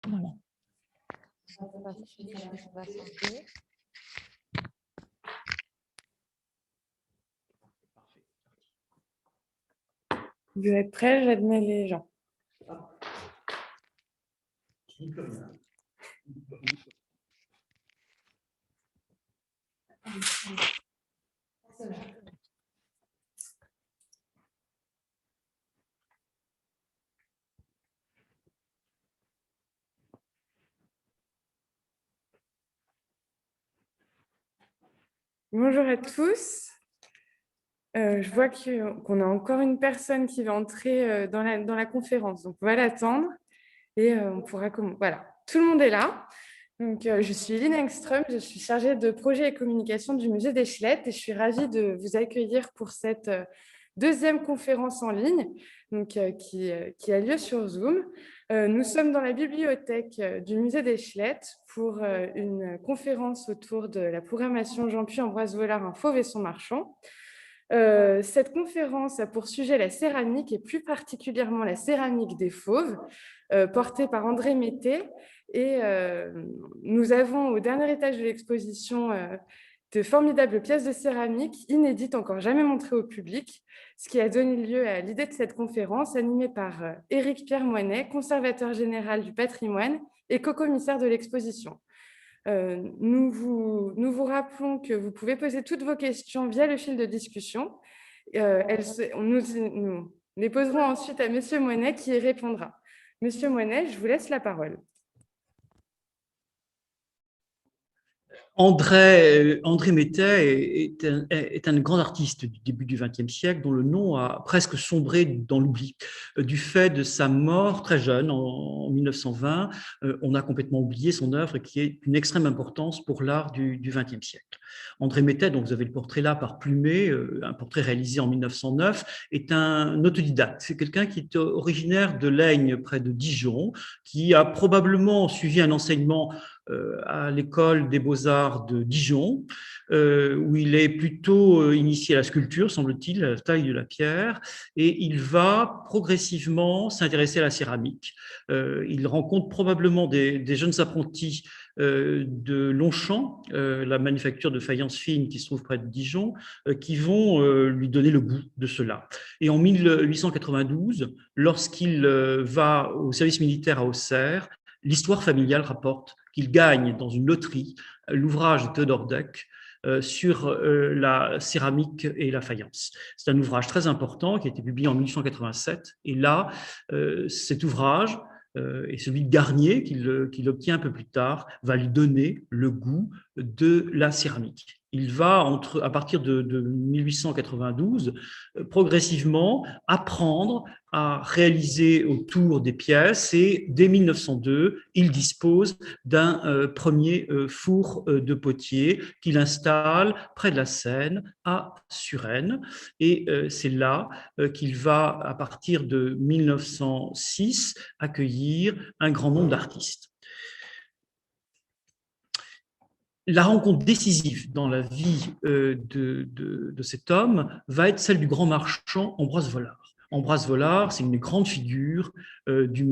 Voilà. Vous êtes prêts? J'admets les gens. Bonjour à tous. Je vois qu'on a encore une personne qui va entrer dans la conférence. Donc, on va l'attendre et on pourra commencer. Voilà, tout le monde est là. Donc, je suis Lynn Engström, je suis chargée de projet et communication du musée d'Eschlet et je suis ravie de vous accueillir pour cette deuxième conférence en ligne qui a lieu sur Zoom. Nous sommes dans la bibliothèque du musée d'Eschlet pour une conférence autour de la programmation Jean-Puy Ambroise Vollard, un fauve et son marchand. Cette conférence a pour sujet la céramique et plus particulièrement la céramique des fauves, portée par André Mété. Et nous avons au dernier étage de l'exposition de formidables pièces de céramique inédites, encore jamais montrées au public, ce qui a donné lieu à l'idée de cette conférence animée par Éric Pierre Moinet, conservateur général du patrimoine et co-commissaire de l'exposition. Nous vous rappelons que vous pouvez poser toutes vos questions via le fil de discussion. Nous les poserons ensuite à Monsieur Moinet qui y répondra. Monsieur Moinet, je vous laisse la parole. André Métet est un grand artiste du début du XXe siècle dont le nom a presque sombré dans l'oubli. Du fait de sa mort très jeune, en 1920, on a complètement oublié son œuvre qui est d'une extrême importance pour l'art du XXe siècle. André Métet, dont vous avez le portrait là par Plumet, un portrait réalisé en 1909, est un autodidacte. C'est quelqu'un qui est originaire de Laigne, près de Dijon, qui a probablement suivi un enseignement à l'école des Beaux-Arts de Dijon, où il est plutôt initié à la sculpture, semble-t-il, à la taille de la pierre, et il va progressivement s'intéresser à la céramique. Il rencontre probablement des jeunes apprentis de Longchamp, la manufacture de faïence fine qui se trouve près de Dijon, qui vont lui donner le goût de cela. Et en 1892, lorsqu'il va au service militaire à Auxerre, l'histoire familiale rapporte qu'il gagne dans une loterie l'ouvrage de Théodore Duck sur la céramique et la faïence. C'est un ouvrage très important qui a été publié en 1887. Et là, cet ouvrage et celui de Garnier, qu'il obtient un peu plus tard, va lui donner le goût de la céramique. Il va, à partir de 1892, progressivement apprendre à réaliser autour des pièces et dès 1902, il dispose d'un premier four de potier qu'il installe près de la Seine à Suresnes et c'est là qu'il va, à partir de 1906, accueillir un grand nombre d'artistes. La rencontre décisive dans la vie de cet homme va être celle du grand marchand Ambroise Vollard. Ambroise Vollard, c'est une grande figure du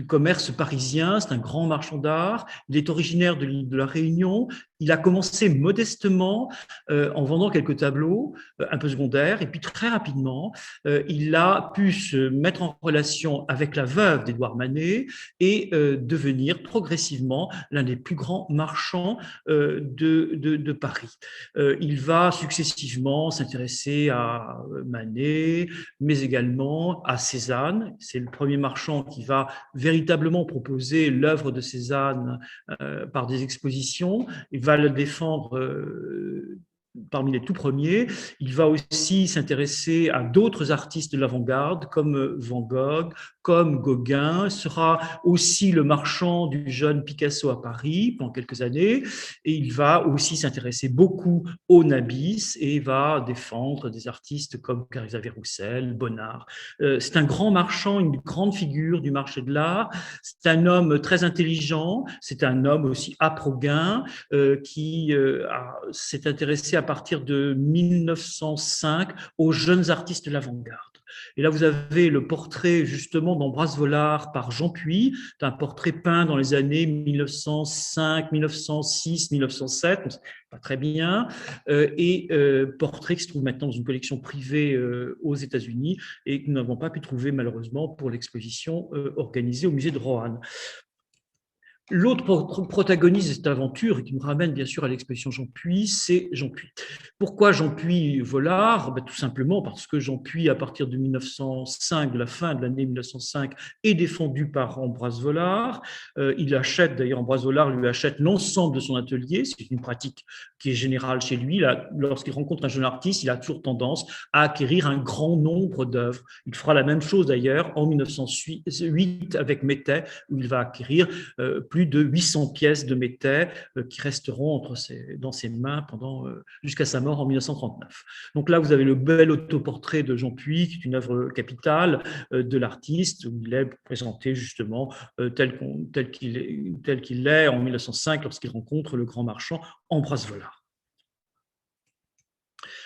commerce parisien, c'est un grand marchand d'art, il est originaire de l'île de la Réunion, il a commencé modestement en vendant quelques tableaux, un peu secondaires, et puis très rapidement, il a pu se mettre en relation avec la veuve d'Édouard Manet et devenir progressivement l'un des plus grands marchands de Paris. Il va successivement s'intéresser à Manet, mais également à Cézanne. C'est le premier marchand qui va véritablement proposer l'œuvre de Cézanne par des expositions. Il va le défendre parmi les tout premiers. Il va aussi s'intéresser à d'autres artistes de l'avant-garde comme Van Gogh, comme Gauguin, sera aussi le marchand du jeune Picasso à Paris pendant quelques années, et il va aussi s'intéresser beaucoup au Nabis et va défendre des artistes comme Carizave-Roussel, Bonnard. C'est un grand marchand, une grande figure du marché de l'art, c'est un homme très intelligent, c'est un homme aussi âpre au gain, qui s'est intéressé à partir de 1905 aux jeunes artistes de l'avant-garde. Et là, vous avez le portrait justement d'Ambroise Vollard par Jean Puy. C'est un portrait peint dans les années 1905, 1906, 1907, on sait pas très bien, et portrait qui se trouve maintenant dans une collection privée aux États-Unis et que nous n'avons pas pu trouver malheureusement pour l'exposition organisée au musée de Roanne. L'autre protagoniste de cette aventure, et qui nous ramène bien sûr à l'exposition Jean Puy, c'est Jean Puy. Pourquoi Jean Puy Vollard? Tout simplement parce que Jean Puy, à partir de 1905, de la fin de l'année 1905, est défendu par Ambroise Vollard. Il achète, d'ailleurs, Ambroise Vollard lui achète l'ensemble de son atelier. C'est une pratique qui est générale chez lui. Lorsqu'il rencontre un jeune artiste, il a toujours tendance à acquérir un grand nombre d'œuvres. Il fera la même chose d'ailleurs en 1908 avec Métais, où il va acquérir plus de 800 pièces de Métais qui resteront dans ses mains jusqu'à sa mort en 1939. Donc là, vous avez le bel autoportrait de Jean Puy, qui est une œuvre capitale de l'artiste, où il est présenté justement tel qu'il est en 1905 lorsqu'il rencontre le grand marchand Ambroise Vollard.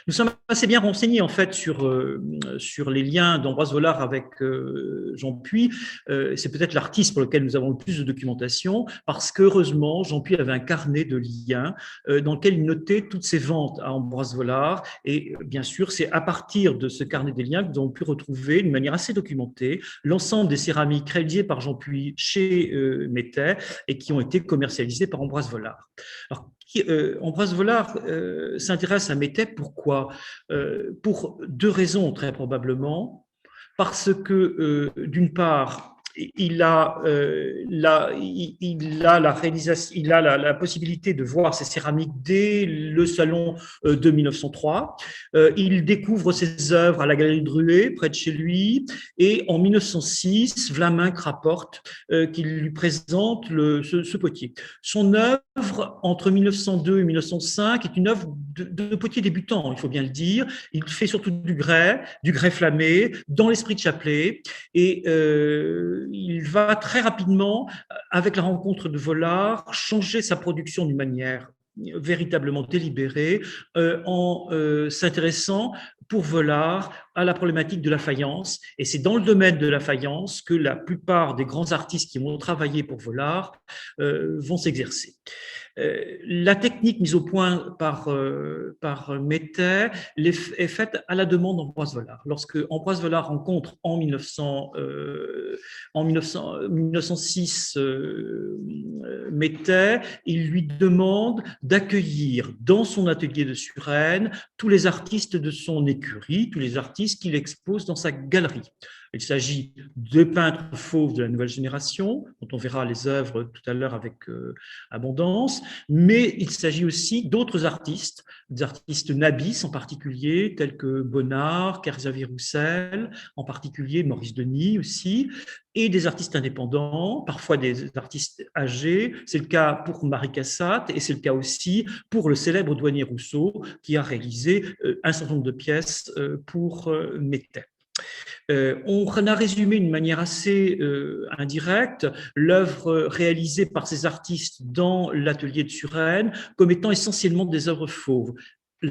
Nous sommes assez bien renseignés en fait sur les liens d'Ambroise Vollard avec Jean Puy. C'est peut-être l'artiste pour lequel nous avons le plus de documentation, parce qu'heureusement, Jean Puy avait un carnet de liens dans lequel il notait toutes ses ventes à Ambroise Vollard. Et bien sûr, c'est à partir de ce carnet des liens que nous avons pu retrouver d'une manière assez documentée l'ensemble des céramiques réalisées par Jean Puy chez Métais et qui ont été commercialisées par Ambroise Vollard. Alors, Ambroise Vollard s'intéresse à Métais. Pourquoi? Pour deux raisons, très probablement. Parce que, d'une part, il a la possibilité de voir ces céramiques dès le salon de 1903. Il découvre ses œuvres à la Galerie Druet, près de chez lui, et en 1906, Vlaminck rapporte qu'il lui présente ce potier. Son œuvre entre 1902 et 1905 est une œuvre de potier débutant, il faut bien le dire. Il fait surtout du grès flammé, dans l'esprit de Chapelet, et il va très rapidement, avec la rencontre de Vollard, changer sa production d'une manière véritablement délibérée en s'intéressant pour Vollard à la problématique de la faïence. Et c'est dans le domaine de la faïence que la plupart des grands artistes qui vont travailler pour Vollard vont s'exercer. La technique mise au point par Métais est faite à la demande d'Ambroise Vollard. Lorsque Ambroise Vollard rencontre en 1906 Métais, il lui demande d'accueillir dans son atelier de Suresnes tous les artistes de son écurie, tous les artistes qu'il expose dans sa galerie. Il s'agit de peintres fauves de la nouvelle génération, dont on verra les œuvres tout à l'heure avec abondance, mais il s'agit aussi d'autres artistes, des artistes nabis en particulier, tels que Bonnard, Xavier Roussel, en particulier Maurice Denis aussi, et des artistes indépendants, parfois des artistes âgés. C'est le cas pour Marie Cassatt et c'est le cas aussi pour le célèbre douanier Rousseau qui a réalisé un certain nombre de pièces pour Métais. On a résumé d'une manière assez indirecte l'œuvre réalisée par ces artistes dans l'atelier de Suresnes comme étant essentiellement des œuvres fauves.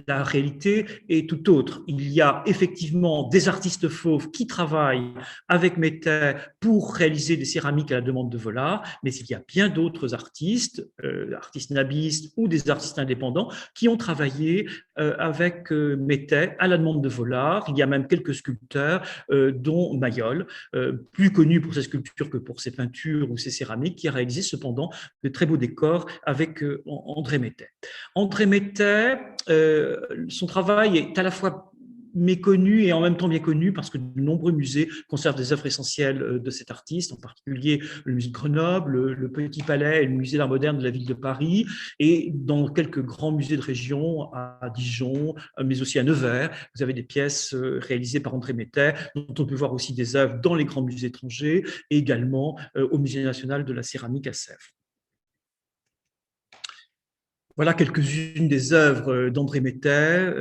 La réalité est tout autre. Il y a effectivement des artistes fauves qui travaillent avec Métais pour réaliser des céramiques à la demande de Vollard, mais il y a bien d'autres artistes, artistes nabistes ou des artistes indépendants, qui ont travaillé avec Métais à la demande de Vollard. Il y a même quelques sculpteurs, dont Mayol, plus connu pour ses sculptures que pour ses peintures ou ses céramiques, qui a réalisé cependant de très beaux décors avec André Métais. André Métais, son travail est à la fois méconnu et en même temps bien connu parce que de nombreux musées conservent des œuvres essentielles de cet artiste, en particulier le musée de Grenoble, le Petit Palais et le musée d'art moderne de la ville de Paris, et dans quelques grands musées de région à Dijon, mais aussi à Nevers, vous avez des pièces réalisées par André Métais, dont on peut voir aussi des œuvres dans les grands musées étrangers et également au Musée national de la céramique à Sèvres. Voilà quelques-unes des œuvres d'André Métais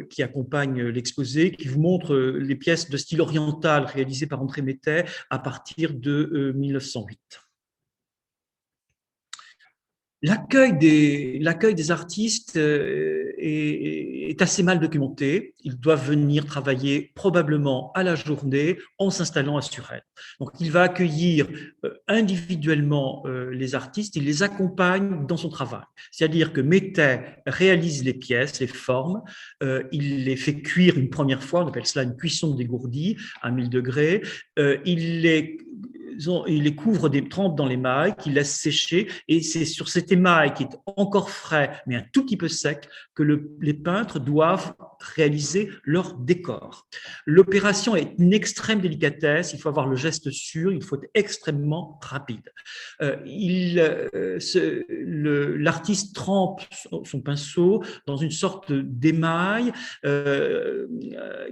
qui accompagnent l'exposé, qui vous montrent les pièces de style oriental réalisées par André Métais à partir de 1908. L'accueil des artistes est assez mal documenté. Ils doivent venir travailler probablement à la journée en s'installant à Suresnes. Donc, il va accueillir individuellement les artistes, il les accompagne dans son travail. C'est-à-dire que Métais réalise les pièces, les formes, il les fait cuire une première fois, on appelle cela une cuisson dégourdie à 1000 degrés, il les couvre des trempes dans l'émail, qu'il laisse sécher, et c'est sur cet émail qui est encore frais, mais un tout petit peu sec, que les peintres doivent réaliser leur décor. L'opération est une extrême délicatesse, il faut avoir le geste sûr, il faut être extrêmement rapide. L'artiste trempe son pinceau dans une sorte d'émail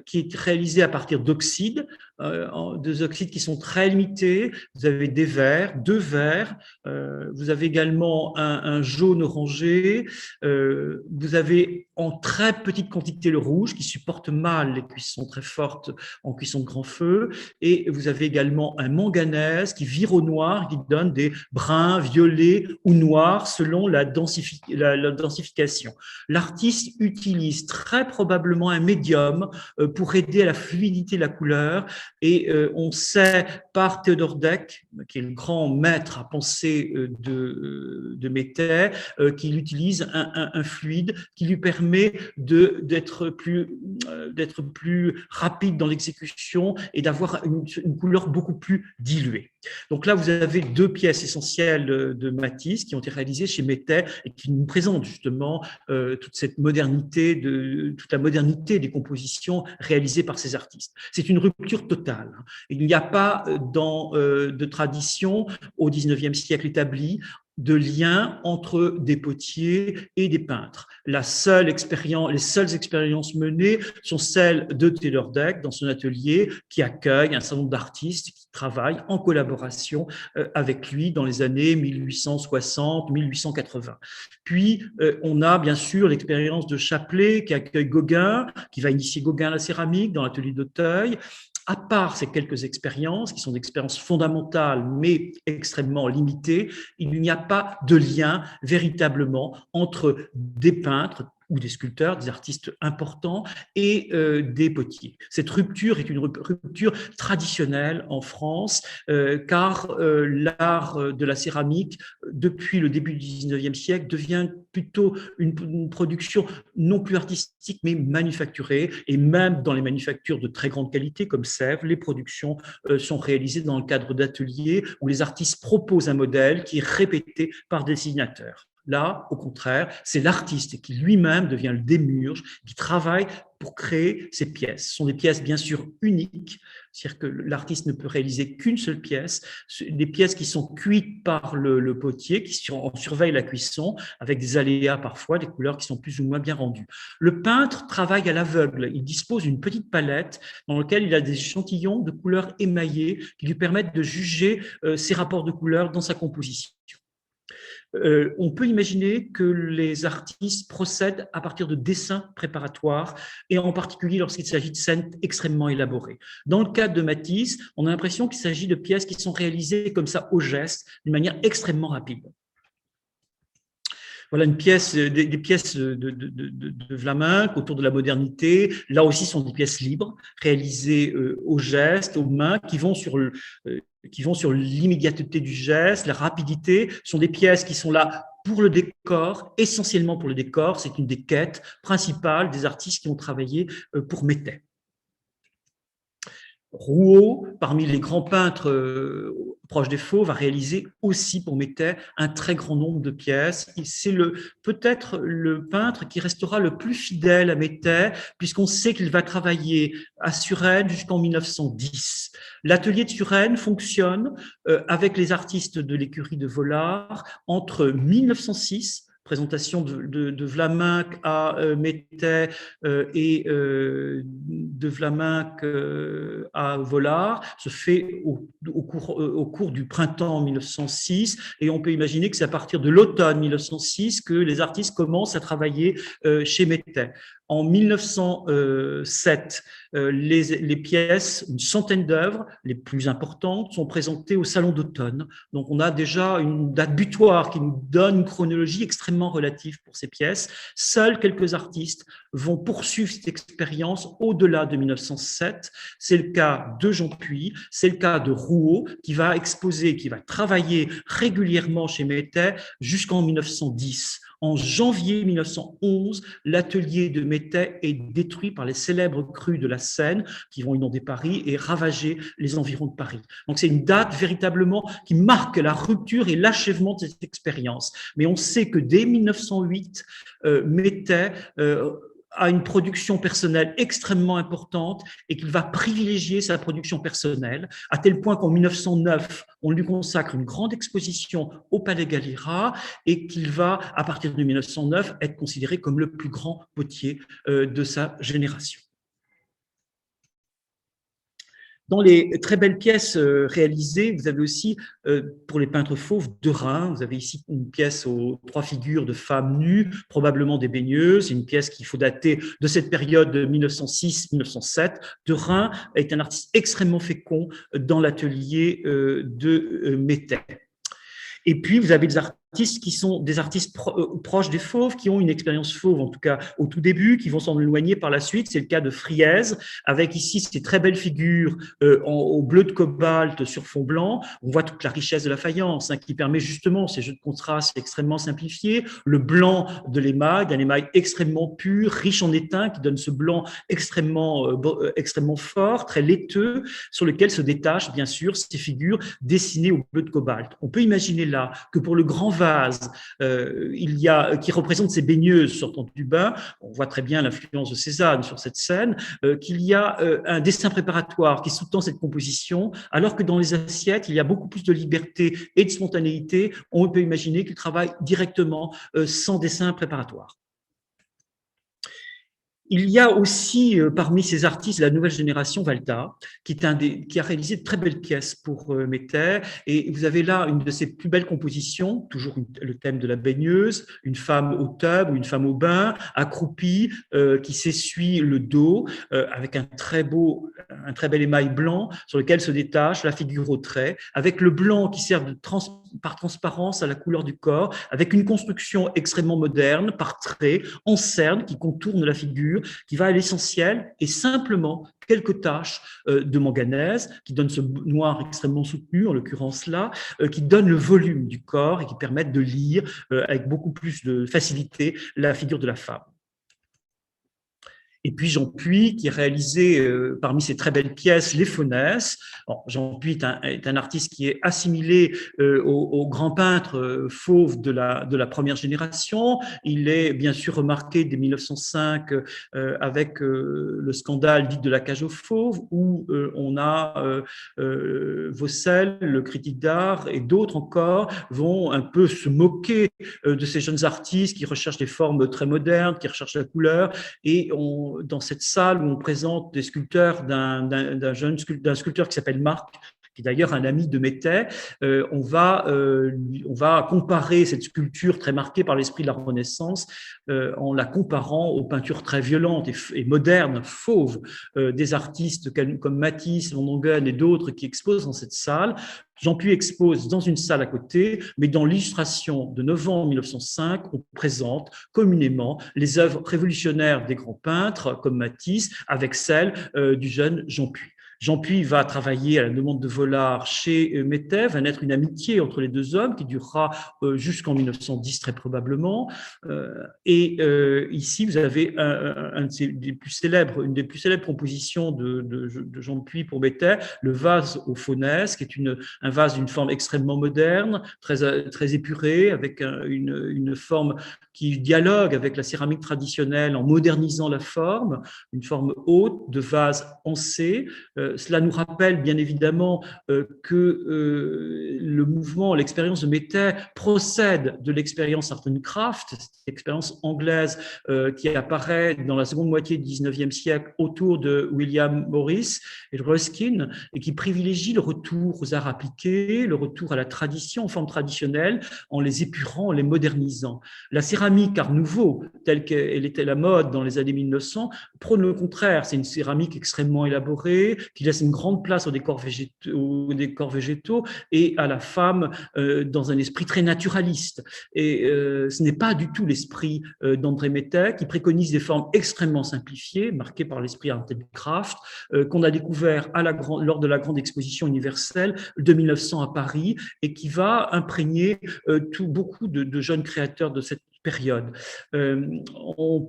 qui est réalisé à partir d'oxydes, deux oxydes qui sont très limités. Vous avez des verts, deux verts, vous avez également un jaune orangé, vous avez en très petite quantité le rouge qui supporte mal les cuissons très fortes en cuisson de grand feu, et vous avez également un manganèse qui vire au noir, qui donne des bruns, violets ou noirs selon la densification. L'artiste utilise très probablement un médium pour aider à la fluidité de la couleur, et on sait par Théodore Deck, qui est le grand maître à penser de Métais, qu'il utilise un fluide qui lui permet d'être plus rapide dans l'exécution et d'avoir une couleur beaucoup plus diluée. Donc là, vous avez deux pièces essentielles de Matisse qui ont été réalisées chez Métais et qui nous présentent justement toute la modernité des compositions réalisées par ces artistes. C'est une rupture totale. Il n'y a pas de tradition au XIXe siècle établie de lien entre des potiers et des peintres. Les seules expériences menées sont celles de Taylor Deck dans son atelier, qui accueille un certain nombre d'artistes qui travaillent en collaboration avec lui dans les années 1860-1880. Puis, on a bien sûr l'expérience de Chapelet qui accueille Gauguin, qui va initier Gauguin à la céramique dans l'atelier d'Auteuil. À part ces quelques expériences, qui sont des expériences fondamentales, mais extrêmement limitées, il n'y a pas de lien véritablement entre des peintres ou des sculpteurs, des artistes importants, et des potiers. Cette rupture est une rupture traditionnelle en France, car l'art de la céramique, depuis le début du XIXe siècle, devient plutôt une production non plus artistique, mais manufacturée, et même dans les manufactures de très grande qualité, comme Sèvres, les productions sont réalisées dans le cadre d'ateliers où les artistes proposent un modèle qui est répété par des dessinateurs. Là, au contraire, c'est l'artiste qui lui-même devient le démiurge, qui travaille pour créer ces pièces. Ce sont des pièces bien sûr uniques, c'est-à-dire que l'artiste ne peut réaliser qu'une seule pièce, des pièces qui sont cuites par le potier, qui surveille la cuisson, avec des aléas parfois, des couleurs qui sont plus ou moins bien rendues. Le peintre travaille à l'aveugle, il dispose d'une petite palette dans laquelle il a des échantillons de couleurs émaillées qui lui permettent de juger ses rapports de couleurs dans sa composition. On peut imaginer que les artistes procèdent à partir de dessins préparatoires, et en particulier lorsqu'il s'agit de scènes extrêmement élaborées. Dans le cas de Matisse, on a l'impression qu'il s'agit de pièces qui sont réalisées comme ça au geste, d'une manière extrêmement rapide. Voilà des pièces de Vlaminck autour de la modernité. Là aussi, ce sont des pièces libres, réalisées au geste, aux mains, qui vont sur l'immédiateté du geste, la rapidité. Ce sont des pièces qui sont là pour le décor, essentiellement pour le décor. C'est une des quêtes principales des artistes qui ont travaillé pour Métais. Rouault, parmi les grands peintres proches des Faux, va réaliser aussi pour Métais un très grand nombre de pièces. C'est peut-être le peintre qui restera le plus fidèle à Métais, puisqu'on sait qu'il va travailler à Suresnes jusqu'en 1910. L'atelier de Suresnes fonctionne avec les artistes de l'écurie de Vollard entre 1906, présentation de Vlaminck à Métais et de Vlaminck à Vollard se fait au cours du printemps 1906, et on peut imaginer que c'est à partir de l'automne 1906 que les artistes commencent à travailler chez Métais. En 1907, les pièces, une centaine d'œuvres, les plus importantes, sont présentées au Salon d'automne. Donc, on a déjà une date butoir qui nous donne une chronologie extrêmement relative pour ces pièces. Seuls quelques artistes vont poursuivre cette expérience au-delà de 1907. C'est le cas de Jean Puy, c'est le cas de Rouault, qui va exposer, qui va travailler régulièrement chez Métais jusqu'en 1910. En janvier 1911, l'atelier de Métais est détruit par les célèbres crues de la Seine qui vont inonder Paris et ravager les environs de Paris. Donc c'est une date véritablement qui marque la rupture et l'achèvement de cette expérience. Mais on sait que dès 1908, Métais a une production personnelle extrêmement importante et qu'il va privilégier sa production personnelle, à tel point qu'en 1909, on lui consacre une grande exposition au Palais Galliera et qu'il va, à partir de 1909, être considéré comme le plus grand potier de sa génération. Dans les très belles pièces réalisées, vous avez aussi, pour les peintres fauves, de Rhin. Vous avez ici une pièce aux 3 figures de femmes nues, probablement des baigneuses, une pièce qu'il faut dater de cette période de 1906-1907. De Rhin est un artiste extrêmement fécond dans l'atelier de Métais. Et puis, vous avez des artistes qui sont des artistes proches des fauves, qui ont une expérience fauve, en tout cas au tout début, qui vont s'en éloigner par la suite. C'est le cas de Friese, avec ici ces très belles figures au bleu de cobalt sur fond blanc. On voit toute la richesse de la faïence qui permet justement ces jeux de contraste extrêmement simplifiés. Le blanc de l'émail, d'un émail extrêmement pur, riche en étain, qui donne ce blanc extrêmement fort, très laiteux, sur lequel se détachent bien sûr ces figures dessinées au bleu de cobalt. On peut imaginer là que pour le grand vase qui représente ces baigneuses sortant du bain, on voit très bien l'influence de Cézanne sur cette scène, qu'il y a un dessin préparatoire qui sous-tend cette composition, alors que dans les assiettes, il y a beaucoup plus de liberté et de spontanéité. On peut imaginer qu'il travaille directement sans dessin préparatoire. Il y a aussi parmi ces artistes de la nouvelle génération Walta, qui a réalisé de très belles pièces pour Métais. Et vous avez là une de ses plus belles compositions, toujours le thème de la baigneuse, une femme au tub ou une femme au bain, accroupie, qui s'essuie le dos, avec un très bel émail blanc sur lequel se détache la figure au trait, avec le blanc qui sert par transparence à la couleur du corps, avec une construction extrêmement moderne, par traits, en cerne, qui contourne la figure, qui va à l'essentiel et simplement quelques taches de manganèse qui donnent ce noir extrêmement soutenu, en l'occurrence là, qui donnent le volume du corps et qui permettent de lire avec beaucoup plus de facilité la figure de la femme. Et puis Jean Puy, qui a réalisé parmi ses très belles pièces les Faunesses. Jean Puy est un artiste qui est assimilé aux grands peintres fauves de la première génération. Il est bien sûr remarqué dès 1905 avec le scandale dit de la cage aux fauves, où on a Vaucel, le critique d'art, et d'autres encore vont un peu se moquer de ces jeunes artistes qui recherchent des formes très modernes, qui recherchent la couleur, et dans cette salle où on présente des sculpteurs d'un sculpteur qui s'appelle Marc, qui est d'ailleurs un ami de Métais, on va comparer cette sculpture très marquée par l'esprit de la Renaissance en la comparant aux peintures très violentes et modernes, fauves, des artistes comme Matisse, Van Dongen et d'autres qui exposent dans cette salle. Jean Puy expose dans une salle à côté, mais dans l'illustration de novembre 1905, on présente communément les œuvres révolutionnaires des grands peintres comme Matisse avec celles du jeune Jean Puy. Jean Puy va travailler à la demande de Vollard chez Métais, va naître une amitié entre les deux hommes qui durera jusqu'en 1910 très probablement. Et ici, vous avez une des plus célèbres compositions de Jean Puy pour Métais, le vase aux Faunesses, qui est un vase d'une forme extrêmement moderne, très épurée, avec une forme qui dialogue avec la céramique traditionnelle en modernisant la forme, une forme haute de vase en C. Cela nous rappelle bien évidemment que le mouvement, l'expérience de Métais procède de l'expérience Art and Craft, cette expérience anglaise qui apparaît dans la seconde moitié du XIXe siècle autour de William Morris et de Ruskin, et qui privilégie le retour aux arts appliqués, le retour à la tradition en forme traditionnelle, en les épurant, en les modernisant. La céramique céramique Art Nouveau, telle qu'elle était la mode dans les années 1900, prône le contraire. C'est une céramique extrêmement élaborée, qui laisse une grande place aux décors végétaux et à la femme dans un esprit très naturaliste. Et ce n'est pas du tout l'esprit d'André Mettet, qui préconise des formes extrêmement simplifiées, marquées par l'esprit Art and Craft, qu'on a découvert lors de la grande exposition universelle de 1900 à Paris, et qui va imprégner beaucoup de jeunes créateurs de cette période. On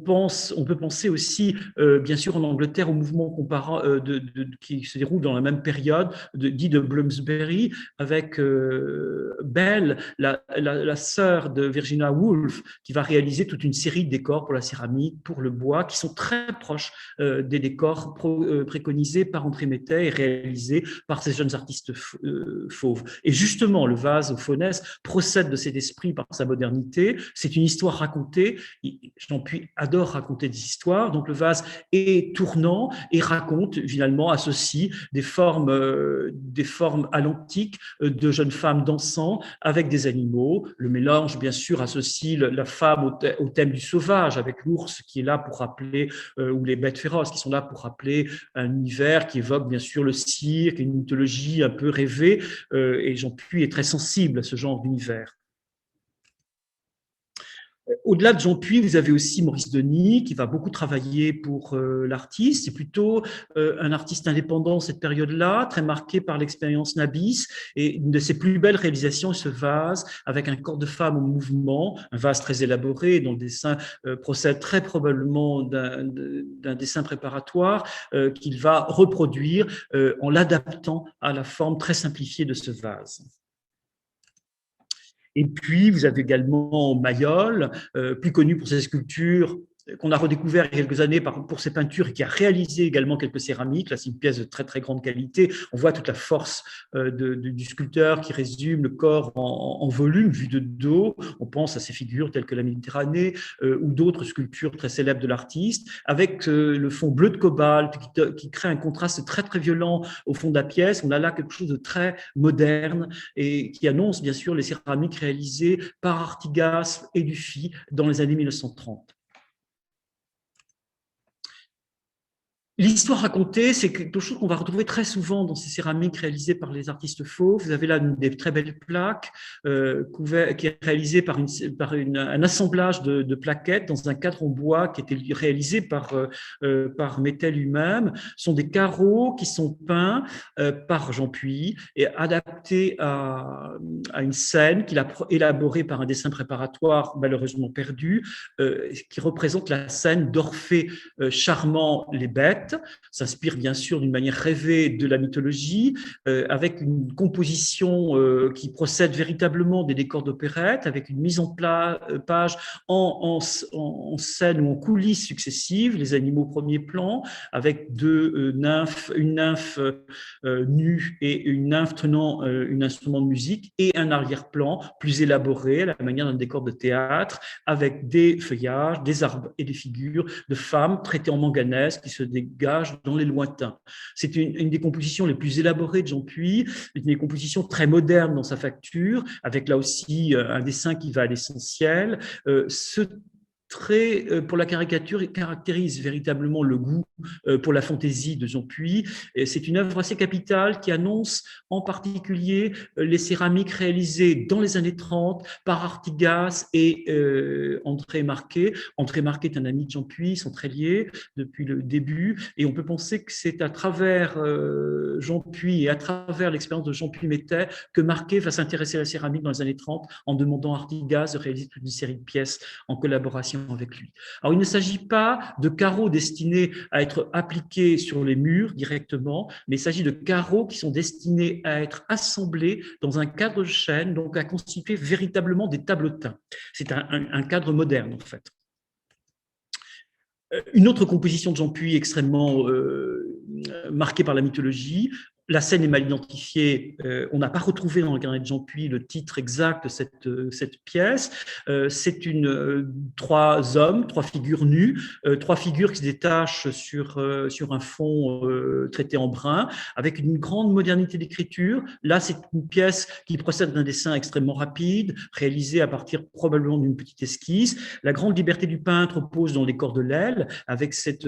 peut penser aussi, bien sûr, en Angleterre, au mouvement qui se déroule dans la même période, dit de Bloomsbury, avec Belle, la sœur de Virginia Woolf, qui va réaliser toute une série de décors pour la céramique, pour le bois, qui sont très proches des décors préconisés par André Mettet et réalisés par ces jeunes artistes fauves. Et justement, le vase au Faunès procède de cet esprit par sa modernité. C'est une histoire racontée. Jean-Puy adore raconter des histoires, donc le vase est tournant et raconte, finalement, associe des formes à l'antique de jeunes femmes dansant avec des animaux. Le mélange, bien sûr, associe la femme au thème du sauvage, avec l'ours qui est là pour rappeler, ou les bêtes féroces qui sont là pour rappeler un univers qui évoque, bien sûr, le cirque, une mythologie un peu rêvée, et Jean-Puy est très sensible à ce genre d'univers. Au-delà de Jean-Puy, vous avez aussi Maurice Denis, qui va beaucoup travailler pour l'artiste. C'est plutôt un artiste indépendant cette période-là, très marqué par l'expérience Nabis. Et une de ses plus belles réalisations est ce vase avec un corps de femme en mouvement, un vase très élaboré dont le dessin procède très probablement d'un dessin préparatoire qu'il va reproduire en l'adaptant à la forme très simplifiée de ce vase. Et puis, vous avez également Mayol, plus connu pour ses sculptures, qu'on a redécouvert il y a quelques années pour ses peintures, et qui a réalisé également quelques céramiques. Là, c'est une pièce de très, très grande qualité. On voit toute la force du sculpteur qui résume le corps en volume, vu de dos. On pense à ces figures telles que la Méditerranée ou d'autres sculptures très célèbres de l'artiste, avec le fond bleu de cobalt qui crée un contraste très, très violent au fond de la pièce. On a là quelque chose de très moderne et qui annonce, bien sûr, les céramiques réalisées par Artigas et Dufy dans les années 1930. L'histoire racontée, c'est quelque chose qu'on va retrouver très souvent dans ces céramiques réalisées par les artistes fauves. Vous avez là des très belles plaques qui est réalisée par un assemblage de plaquettes dans un cadre en bois qui était réalisé par Mettet lui-même. Ce sont des carreaux qui sont peints par Jean-Puy et adaptés à une scène qu'il a élaborée par un dessin préparatoire malheureusement perdu, qui représente la scène d'Orphée charmant les bêtes. S'inspire bien sûr d'une manière rêvée de la mythologie, avec une composition qui procède véritablement des décors d'opérette, avec une mise en page en scène ou en coulisses successives, les animaux au premier plan, avec deux nymphes, une nymphe nue et une nymphe tenant un instrument de musique, et un arrière-plan plus élaboré à la manière d'un décor de théâtre, avec des feuillages, des arbres et des figures de femmes traitées en manganèse qui se dégagent dans les lointains. C'est une des compositions les plus élaborées de Jean-Puy, une des compositions très modernes dans sa facture, avec là aussi un dessin qui va à l'essentiel. Ce trait pour la caricature caractérise véritablement le goût pour la fantaisie de Jean-Puy. C'est une œuvre assez capitale qui annonce en particulier les céramiques réalisées dans les années 30 par Artigas et André Marquet. André Marquet est un ami de Jean-Puy, ils sont très liés depuis le début, et on peut penser que c'est à travers Jean-Puy et à travers l'expérience de Jean-Puy Mettet que Marquet va s'intéresser à la céramique dans les années 30 en demandant à Artigas de réaliser toute une série de pièces en collaboration avec lui. Alors, il ne s'agit pas de carreaux destinés à être appliqués sur les murs directement, mais il s'agit de carreaux qui sont destinés à être assemblés dans un cadre de chaîne, donc à constituer véritablement des tableautins. C'est un cadre moderne, en fait. Une autre composition de Jean-Puy extrêmement marquée par la mythologie, la scène est mal identifiée. On n'a pas retrouvé dans le carnet de Jean-Puy le titre exact de cette pièce. C'est trois hommes, trois figures nues, trois figures qui se détachent sur un fond traité en brun, avec une grande modernité d'écriture. Là, c'est une pièce qui procède d'un dessin extrêmement rapide, réalisé à partir probablement d'une petite esquisse. La grande liberté du peintre pose dans le décor de l'aile, avec ces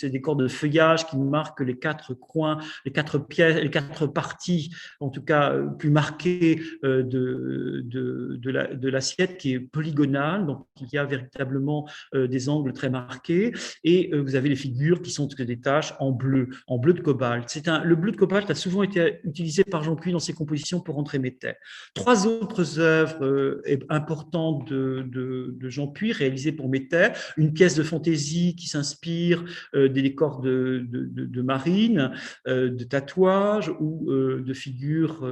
décors de feuillage qui marquent les quatre coins, les quatre pièces, les quatre parties, en tout cas plus marquées de l'assiette, qui est polygonale. Donc, il y a véritablement des angles très marqués. Et vous avez les figures qui sont des taches en bleu de cobalt. Le bleu de cobalt a souvent été utilisé par Jean Puy dans ses compositions pour entrer Métais. Trois autres œuvres importantes de Jean Puy réalisées pour Métais: une pièce de fantaisie qui s'inspire des décors de marine, de tatouages ou de figures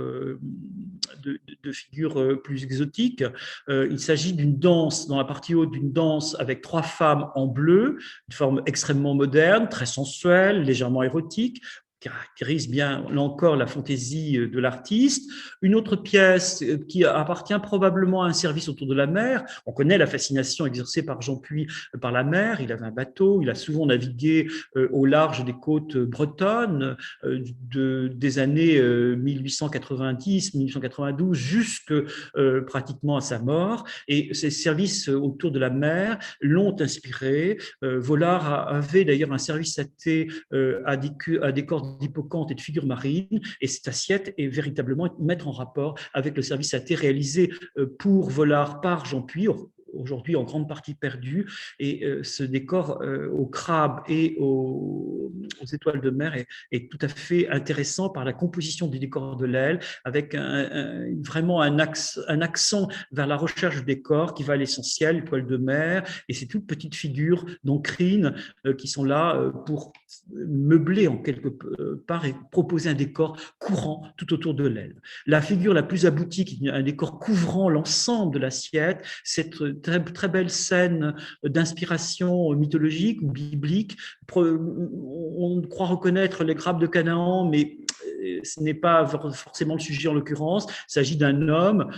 plus exotiques. Il s'agit d'une danse, dans la partie haute, d'une danse avec trois femmes en bleu, une forme extrêmement moderne, très sensuelle, légèrement érotique, caractérise bien, là encore, la fantaisie de l'artiste. Une autre pièce qui appartient probablement à un service autour de la mer. On connaît la fascination exercée par Jean Puy par la mer. Il avait un bateau, il a souvent navigué au large des côtes bretonnes des années 1890-1892 jusque pratiquement à sa mort. Et ces services autour de la mer l'ont inspiré. Vollard avait d'ailleurs un service à thé à décor d'hippocampe et de figures marines, et cette assiette est véritablement mettre en rapport avec le service à thé réalisé pour Vollard par Jean Puy, aujourd'hui en grande partie perdu, et ce décor aux crabes et aux étoiles de mer est tout à fait intéressant par la composition des décors de l'aile, avec vraiment un accent vers la recherche du décor qui va à l'essentiel, étoiles de mer, et ces toutes petites figures d'encrine qui sont là pour meubler en quelque part et proposer un décor courant tout autour de l'aile. La figure la plus aboutie, qui est un décor couvrant l'ensemble de l'assiette, cette très belle scène d'inspiration mythologique ou biblique. On croit reconnaître les grappes de Canaan, mais ce n'est pas forcément le sujet en l'occurrence. Il s'agit d'un homme,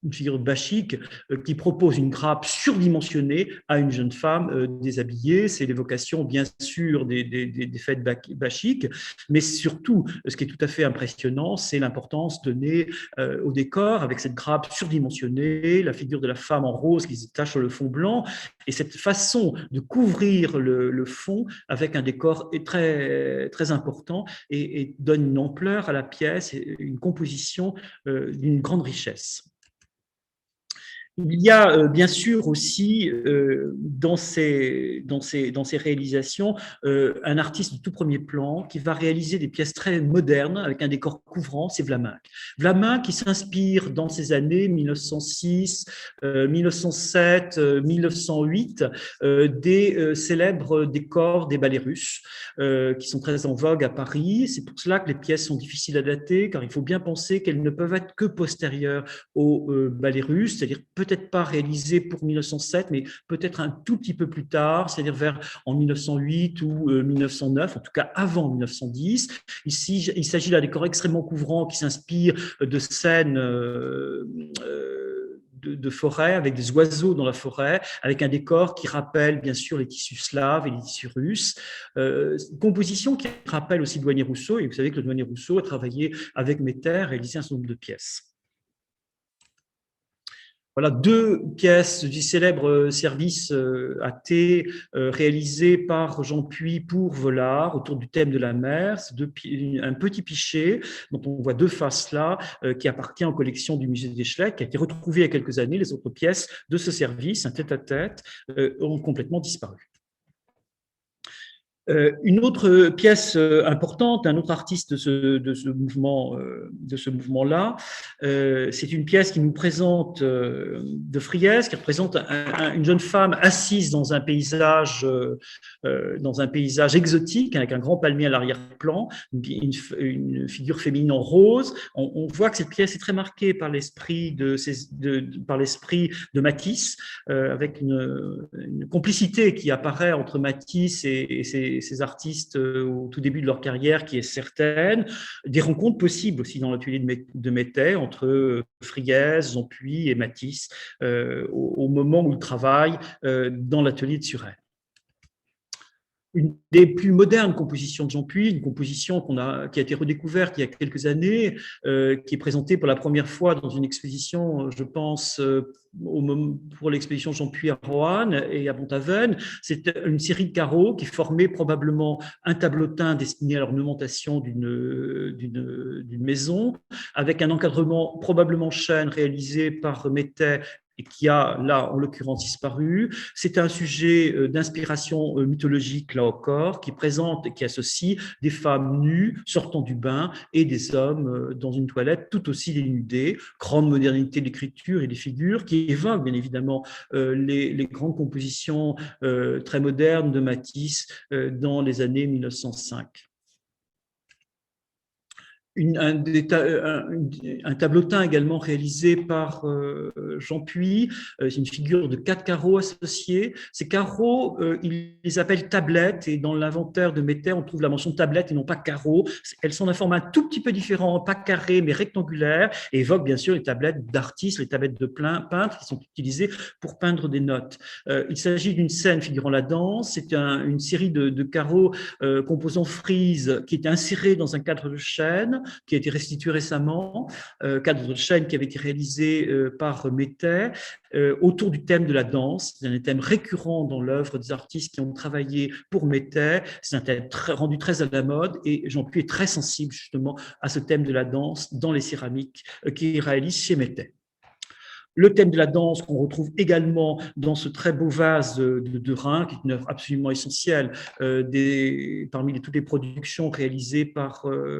une figure bachique, qui propose une grappe surdimensionnée à une jeune femme déshabillée. C'est l'évocation, bien sûr, des fêtes bachiques, mais surtout, ce qui est tout à fait impressionnant, c'est l'importance donnée au décor, avec cette grappe surdimensionnée, la figure de la femme en rose qui se détache sur le fond blanc, et cette façon de couvrir le fond avec un décor très, très important et donne une ampleur à la pièce et une composition d'une grande richesse. Il y a bien sûr aussi dans ces réalisations un artiste de tout premier plan qui va réaliser des pièces très modernes avec un décor couvrant, c'est Vlaminck. Vlaminck qui s'inspire dans ces années 1906, 1907, 1908 des célèbres décors des ballets russes qui sont très en vogue à Paris. C'est pour cela que les pièces sont difficiles à dater, car il faut bien penser qu'elles ne peuvent être que postérieures au ballet russe, c'est-à-dire peut-être pas réalisé pour 1907, mais peut-être un tout petit peu plus tard, c'est-à-dire en 1908 ou 1909, en tout cas avant 1910. Ici, il s'agit d'un décor extrêmement couvrant qui s'inspire de scènes de forêt, avec des oiseaux dans la forêt, avec un décor qui rappelle bien sûr les tissus slaves et les tissus russes. Composition qui rappelle aussi le douanier Rousseau, et vous savez que le douanier Rousseau a travaillé avec Méter, réalisé un certain nombre de pièces. Voilà deux pièces du célèbre service à thé réalisé par Jean Puy pour Vollard autour du thème de la mer. C'est un petit pichet dont on voit deux faces là qui appartient aux collections du musée d'Eschlecq, qui a été retrouvé il y a quelques années. Les autres pièces de ce service, un tête-à-tête, ont complètement disparu. Une autre pièce importante, un autre artiste de ce mouvement-là, c'est une pièce qui nous présente de Friès, qui représente une jeune femme assise dans un paysage exotique avec un grand palmier à l'arrière-plan, une figure féminine en rose. On voit que cette pièce est très marquée par l'esprit de Matisse, avec une complicité qui apparaît entre Matisse et ces artistes au tout début de leur carrière qui est certaine, des rencontres possibles aussi dans l'atelier de Métais entre Friese, Zampuis et Matisse au moment où ils travaillent dans l'atelier de Suresnes. Une des plus modernes compositions de Jean Puy, une composition qui a été redécouverte il y a quelques années, qui est présentée pour la première fois dans une exposition, je pense, pour l'exposition Jean Puy à Roanne et à Pont-Aven. C'est une série de carreaux qui formaient probablement un tableautin destiné à l'ornementation d'une maison, avec un encadrement probablement chêne réalisé par Métais et qui a là, en l'occurrence, disparu. C'est un sujet d'inspiration mythologique, là encore, qui présente et qui associe des femmes nues sortant du bain et des hommes dans une toilette tout aussi dénudés. Grande modernité de l'écriture et des figures qui évoquent bien évidemment les grandes compositions très modernes de Matisse dans les années 1905. Un tableautin également réalisé par Jean Puy, c'est une figure de 4 carreaux associés. Ces carreaux, ils les appellent tablettes et dans l'inventaire de Métais, on trouve la mention tablette et non pas carreaux. Elles sont d'un format un tout petit peu différent, pas carré mais rectangulaire et évoquent bien sûr les tablettes d'artistes, les tablettes de peintres qui sont utilisées pour peindre des notes. Il s'agit d'une scène figurant la danse. C'est une série de carreaux composant frise qui est insérée dans un cadre de chêne qui a été restitué récemment, cadre de chêne qui avait été réalisé par Métais, autour du thème de la danse. C'est un thème récurrent dans l'œuvre des artistes qui ont travaillé pour Métais. C'est un thème rendu très à la mode et Jean Puy est très sensible justement à ce thème de la danse dans les céramiques qu'il réalise chez Métais. Le thème de la danse qu'on retrouve également dans ce très beau vase de Rhin, qui est une œuvre absolument essentielle parmi toutes les productions réalisées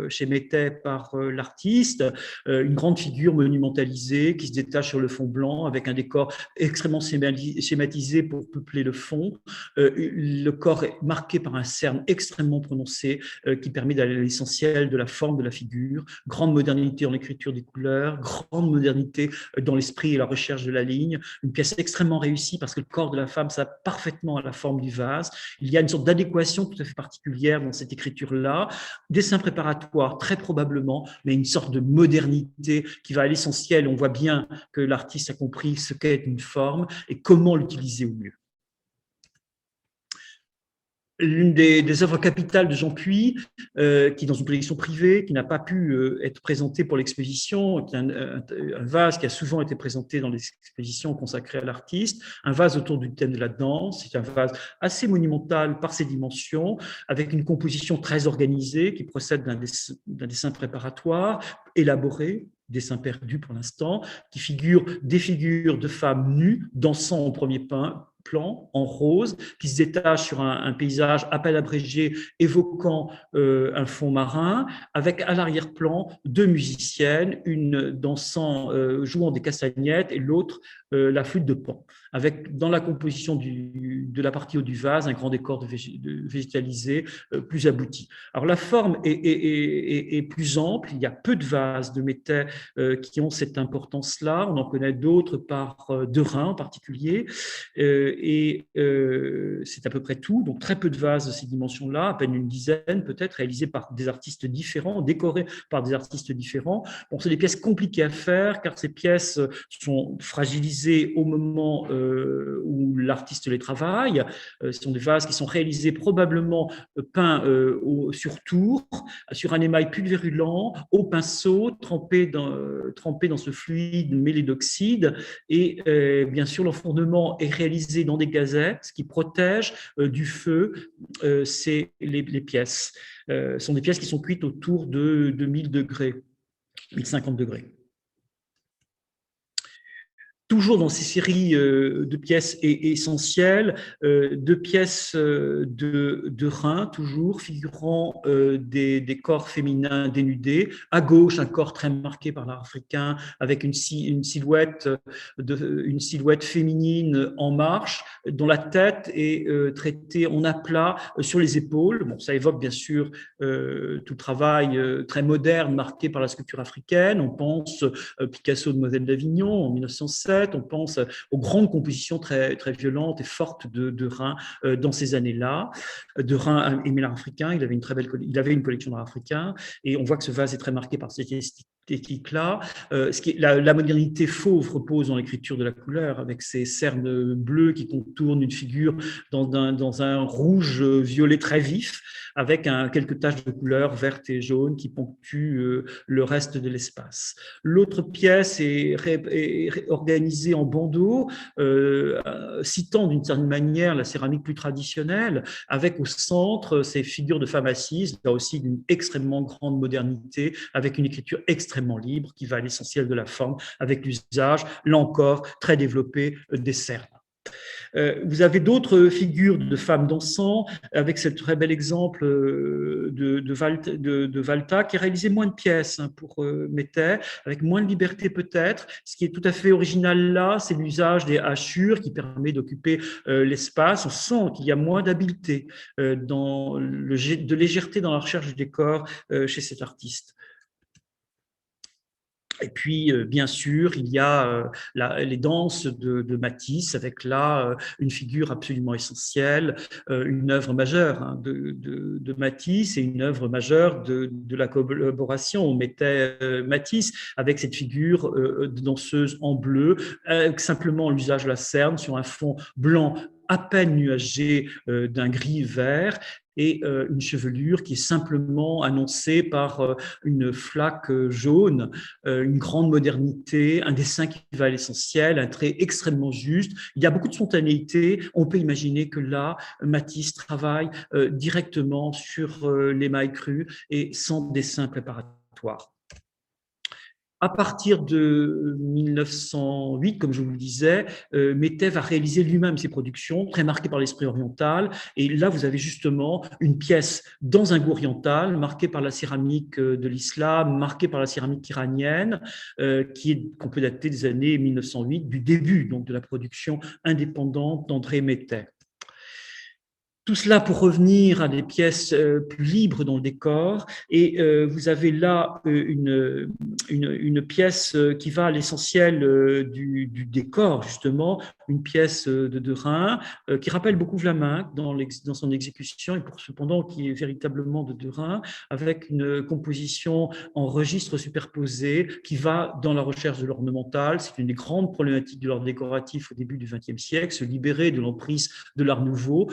chez Métais par l'artiste, une grande figure monumentalisée qui se détache sur le fond blanc avec un décor extrêmement schématisé pour peupler le fond. Le corps est marqué par un cerne extrêmement prononcé qui permet d'aller à l'essentiel de la forme de la figure. Grande modernité dans l'écriture des couleurs, grande modernité dans l'esprit et la recherche de la ligne, une pièce extrêmement réussie parce que le corps de la femme s'adapte parfaitement à la forme du vase. Il y a une sorte d'adéquation tout à fait particulière dans cette écriture-là, dessin préparatoire très probablement, mais une sorte de modernité qui va à l'essentiel. On voit bien que l'artiste a compris ce qu'est une forme et comment l'utiliser au mieux. L'une des œuvres capitales de Jean Puy, qui est dans une collection privée, qui n'a pas pu être présentée pour l'exposition, qui est un vase qui a souvent été présenté dans les expositions consacrées à l'artiste, un vase autour du thème de la danse. C'est un vase assez monumental par ses dimensions, avec une composition très organisée qui procède d'un dessin préparatoire, élaboré, dessin perdu pour l'instant, qui figure des figures de femmes nues dansant au premier plan en rose, qui se détache sur un paysage à peine abrégé évoquant un fond marin, avec à l'arrière-plan 2 musiciennes, une dansant, jouant des castagnettes et l'autre la flûte de Pan, avec dans la composition de la partie haut du vase un grand décor végétalisé plus abouti. Alors la forme est plus ample, il y a peu de vases de Métais qui ont cette importance-là, on en connaît d'autres par De Rhin en particulier, et c'est à peu près tout, donc très peu de vases de ces dimensions-là, à peine une dizaine peut-être, réalisés par des artistes différents, décorés par des artistes différents. Bon, c'est des pièces compliquées à faire, car ces pièces sont fragilisées au moment où l'artiste les travaille. Ce sont des vases qui sont réalisés probablement peints sur tour, sur un émail pulvérulent, au pinceau, trempé dans ce fluide mêlé d'oxyde, et bien sûr l'enfournement est réalisé dans des gazettes, ce qui protège du feu les pièces. Ce sont des pièces qui sont cuites autour de 1000 degrés, 1050 degrés. Toujours dans ces séries de pièces essentielles, de pièces de Rhin, toujours figurant des corps féminins dénudés. À gauche, un corps très marqué par l'art africain, avec une silhouette féminine en marche, dont la tête est traitée en aplat sur les épaules. Bon, ça évoque bien sûr tout le travail très moderne marqué par la sculpture africaine. On pense Picasso, Demoiselle d'Avignon en 1916. 1907. On pense aux grandes compositions très, très violentes et fortes de Rhin dans ces années-là. De Rhin et l'art africain, il avait une collection d'art africain, et on voit que ce vase est très marqué par cette esthétique-là. La modernité fauve repose dans l'écriture de la couleur, avec ces cernes bleues qui contournent une figure dans un rouge violet très vif, avec quelques taches de couleur verte et jaune qui ponctuent le reste de l'espace. L'autre pièce est organisée en bandeaux, citant d'une certaine manière la céramique plus traditionnelle, avec au centre ces figures de femmes assises, là aussi d'une extrêmement grande modernité, avec une écriture extrêmement libre qui va à l'essentiel de la forme, avec l'usage, là encore, très développé des cernes. Vous avez d'autres figures de femmes dansant, avec ce très bel exemple de Valta, qui a réalisé moins de pièces pour Métais, avec moins de liberté peut-être. Ce qui est tout à fait original là, c'est l'usage des hachures qui permet d'occuper l'espace. On sent qu'il y a moins d'habileté, de légèreté dans la recherche du décor chez cet artiste. Et puis, bien sûr, il y a les danses de Matisse, avec là une figure absolument essentielle, une œuvre majeure de Matisse et une œuvre majeure de la collaboration. On mettait Matisse avec cette figure de danseuse en bleu, avec simplement l'usage de la cerne sur un fond blanc à peine nuagé d'un gris vert, et une chevelure qui est simplement annoncée par une flaque jaune, une grande modernité, un dessin qui va à l'essentiel, un trait extrêmement juste. Il y a beaucoup de spontanéité. On peut imaginer que là, Matisse travaille directement sur l'émail cru et sans dessin préparatoire. À partir de 1908, comme je vous le disais, Métais va réaliser lui-même ses productions, très marquées par l'esprit oriental. Et là, vous avez justement une pièce dans un goût oriental, marquée par la céramique de l'islam, marquée par la céramique iranienne, qu'on peut dater des années 1908, du début donc, de la production indépendante d'André Métais. Tout cela pour revenir à des pièces plus libres dans le décor. Et vous avez là une pièce qui va à l'essentiel du décor, justement, une pièce de Rhin qui rappelle beaucoup Vlaminck dans son exécution, et cependant qui est véritablement de Rhin, avec une composition en registres superposés qui va dans la recherche de l'ornemental. C'est une des grandes problématiques de l'art décoratif au début du XXe siècle, se libérer de l'emprise de l'art nouveau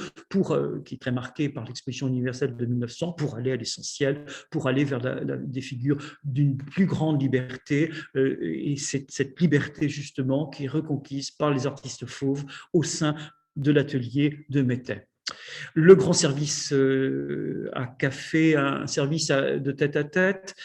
qui est très marqué par l'exposition universelle de 1900, pour aller à l'essentiel, pour aller vers des figures d'une plus grande liberté, et cette liberté justement qui est reconquise par les artistes fauves au sein de l'atelier de Métais. Le grand service à café, un service de tête-à-tête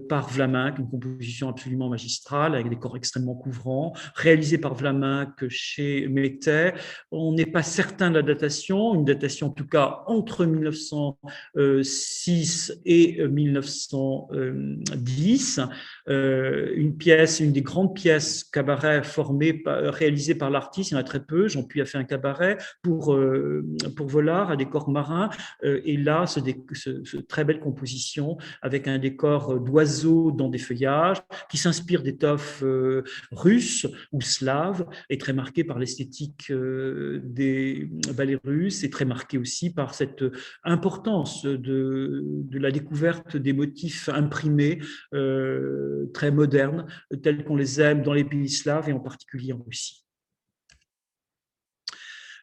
par Vlaminck, une composition absolument magistrale avec des corps extrêmement couvrants, réalisé par Vlaminck chez Métais. On n'est pas certain de la datation, une datation en tout cas entre 1906 et 1910. Une des grandes pièces cabaret réalisées par l'artiste, il y en a très peu. Jean-Puy a fait un cabaret pour Vollard, à décor marin, et là, ce très belle composition avec un décor d'oiseaux dans des feuillages qui s'inspire d'étoffes russes ou slaves, et très marqué par l'esthétique des ballets russes, et très marqué aussi par cette importance de la découverte des motifs imprimés très modernes, tels qu'on les aime dans les pays slaves et en particulier en Russie.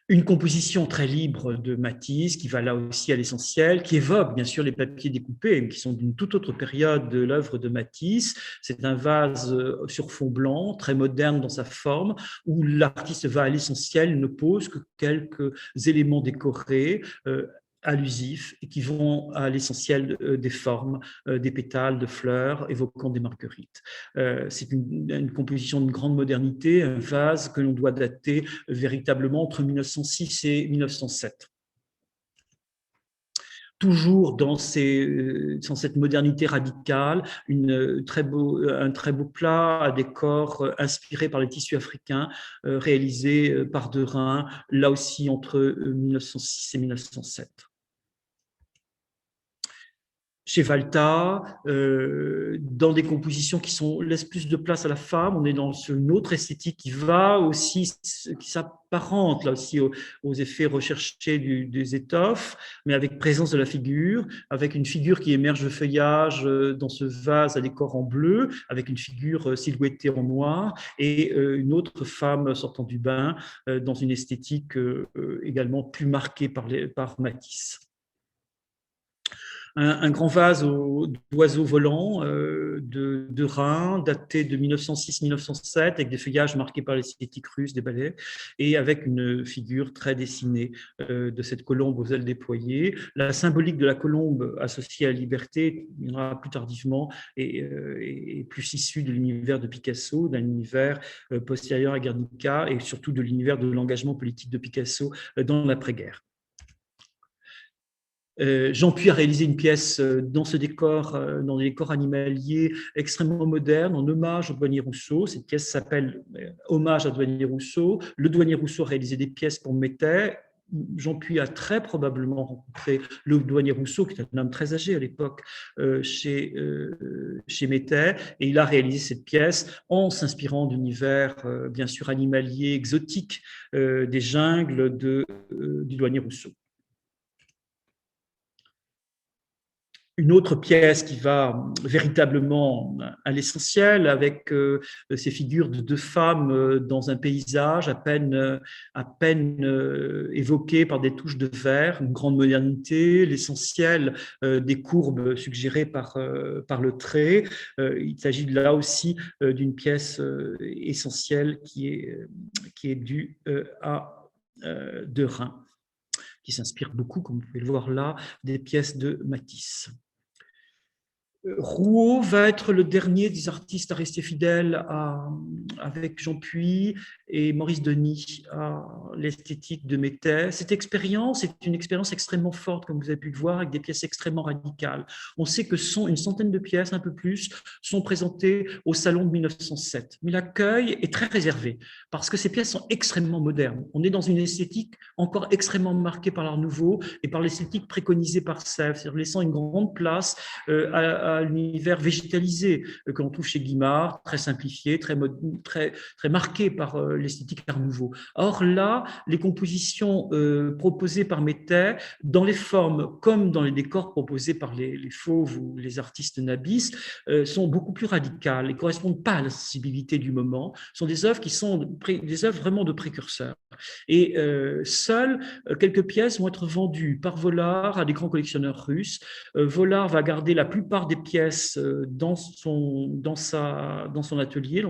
Une composition très libre de Matisse, qui va là aussi à l'essentiel, qui évoque bien sûr les papiers découpés, qui sont d'une toute autre période de l'œuvre de Matisse. C'est un vase sur fond blanc, très moderne dans sa forme, où l'artiste va à l'essentiel, ne pose que quelques éléments décorés, allusifs, et qui vont à l'essentiel des formes, des pétales de fleurs évoquant des marguerites. C'est une composition d'une grande modernité, un vase que l'on doit dater véritablement entre 1906 et 1907. Toujours dans cette modernité radicale, un très beau plat à décor inspiré par les tissus africains, réalisé par De Rhin, là aussi entre 1906 et 1907. chez Valta, dans des compositions laissent plus de place à la femme. On est dans une autre esthétique qui va aussi, qui s'apparente là aussi aux effets recherchés des étoffes, mais avec présence de la figure, avec une figure qui émerge de feuillage dans ce vase à décor en bleu, avec une figure silhouettée en noir, et une autre femme sortant du bain dans une esthétique également plus marquée par Matisse. Un grand vase d'oiseaux volants de Rhin, daté de 1906-1907, avec des feuillages marqués par l'esthétique russe des ballets, et avec une figure très dessinée de cette colombe aux ailes déployées. La symbolique de la colombe associée à la liberté viendra plus tardivement et plus issue de l'univers de Picasso, d'un univers postérieur à Guernica, et surtout de l'univers de l'engagement politique de Picasso dans l'après-guerre. Jean Puy a réalisé une pièce dans ce décor, dans des décors animaliers extrêmement modernes, en hommage au douanier Rousseau. Cette pièce s'appelle Hommage à douanier Rousseau. Le douanier Rousseau a réalisé des pièces pour Métais. Jean Puy a très probablement rencontré le douanier Rousseau, qui est un homme très âgé à l'époque, chez Métais, et il a réalisé cette pièce en s'inspirant d'univers, bien sûr, animaliers, exotiques, des jungles du douanier Rousseau. Une autre pièce qui va véritablement à l'essentiel, avec ces figures de deux femmes dans un paysage à peine évoqué par des touches de vert, une grande modernité, l'essentiel des courbes suggérées par le trait. Il s'agit là aussi d'une pièce essentielle qui est due à de Rhin, qui s'inspire beaucoup, comme vous pouvez le voir là, des pièces de Matisse. Rouault va être le dernier des artistes à rester fidèle avec Jean Puy et Maurice Denis à l'esthétique de Métais. Cette expérience est une expérience extrêmement forte, comme vous avez pu le voir, avec des pièces extrêmement radicales. On sait que une centaine de pièces, un peu plus, sont présentées au Salon de 1907. Mais l'accueil est très réservé, parce que ces pièces sont extrêmement modernes. On est dans une esthétique encore extrêmement marquée par l'Art Nouveau et par l'esthétique préconisée par Sèvres, c'est-à-dire laissant une grande place à l'univers végétalisé que l'on trouve chez Guimard, très simplifié, très marqué par l'esthétique Art Nouveau. Or là, les compositions proposées par Métais, dans les formes comme dans les décors proposés par les fauves ou les artistes nabis, sont beaucoup plus radicales et ne correspondent pas à la sensibilité du moment. Ce sont des œuvres qui sont des œuvres vraiment de précurseurs. Et seules quelques pièces vont être vendues par Vollard à des grands collectionneurs russes. Vollard va garder la plupart des pièces dans son atelier,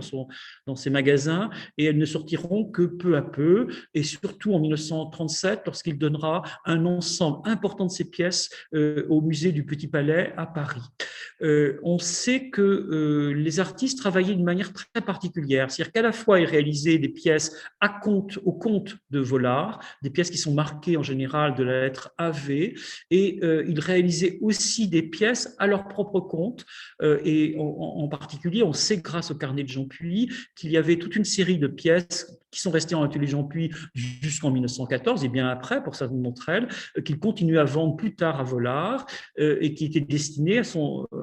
dans ses magasins, et elles ne sortiront que peu à peu, et surtout en 1937, lorsqu'il donnera un ensemble important de ces pièces au musée du Petit Palais à Paris. On sait que les artistes travaillaient d'une manière très particulière, c'est-à-dire qu'à la fois ils réalisaient des pièces au compte de Vollard, des pièces qui sont marquées en général de la lettre AV, et ils réalisaient aussi des pièces à leur propre compte, et en particulier, on sait grâce au carnet de Jean Puy qu'il y avait toute une série de pièces qui sont restées en atelier Jean Puy jusqu'en 1914 et bien après, pour certaines d'entre elles, qu'il continuait à vendre plus tard à Vollard et qui étaient destinées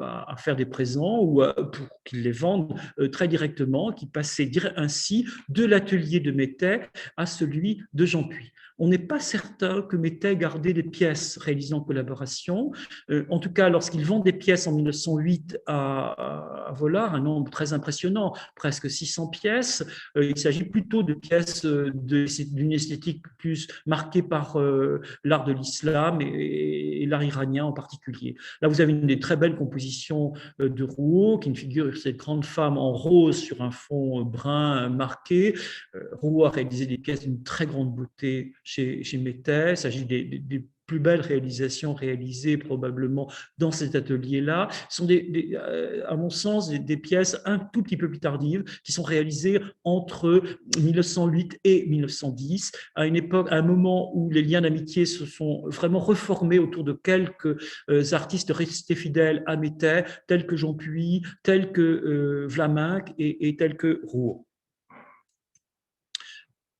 à faire des présents ou pour qu'il les vende très directement, qui passaient ainsi de l'atelier de Métais à celui de Jean Puy. On n'est pas certain que Métais gardait des pièces réalisées en collaboration. En tout cas, lorsqu'il vend des pièces en 1908 à Vollard, un nombre très impressionnant, presque 600 pièces, il s'agit plutôt de pièces d'une esthétique plus marquée par l'art de l'islam et l'art iranien en particulier. Là, vous avez une des très belles compositions de Rouault, qui est une figure, cette grande femme en rose sur un fond brun marqué. Rouault a réalisé des pièces d'une très grande beauté chez Métais. Il s'agit des plus belles réalisations réalisées probablement dans cet atelier-là. Ce sont, à mon sens, des pièces un tout petit peu plus tardives qui sont réalisées entre 1908 et 1910, à un moment où les liens d'amitié se sont vraiment reformés autour de quelques artistes restés fidèles à Métais, tels que Jean Puy, tels que Vlaminck et tels que Rouault.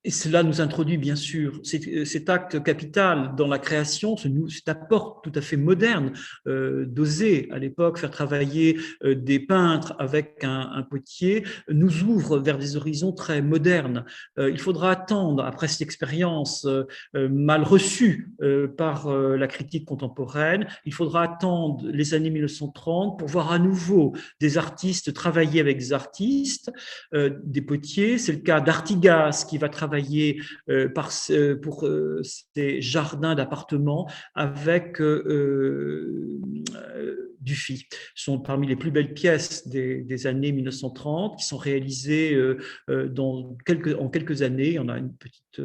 Et cela nous introduit bien sûr cet acte capital dans la création, cet apport tout à fait moderne d'oser à l'époque faire travailler des peintres avec un potier, nous ouvre vers des horizons très modernes. Il faudra attendre, après cette expérience mal reçue par la critique contemporaine, il faudra attendre les années 1930 pour voir à nouveau des artistes travailler avec des artistes, des potiers. C'est le cas d'Artigas qui va travailler pour ces jardins d'appartements avec Dufy. Ce sont parmi les plus belles pièces des années 1930 qui sont réalisées en quelques années. Il y en a une petite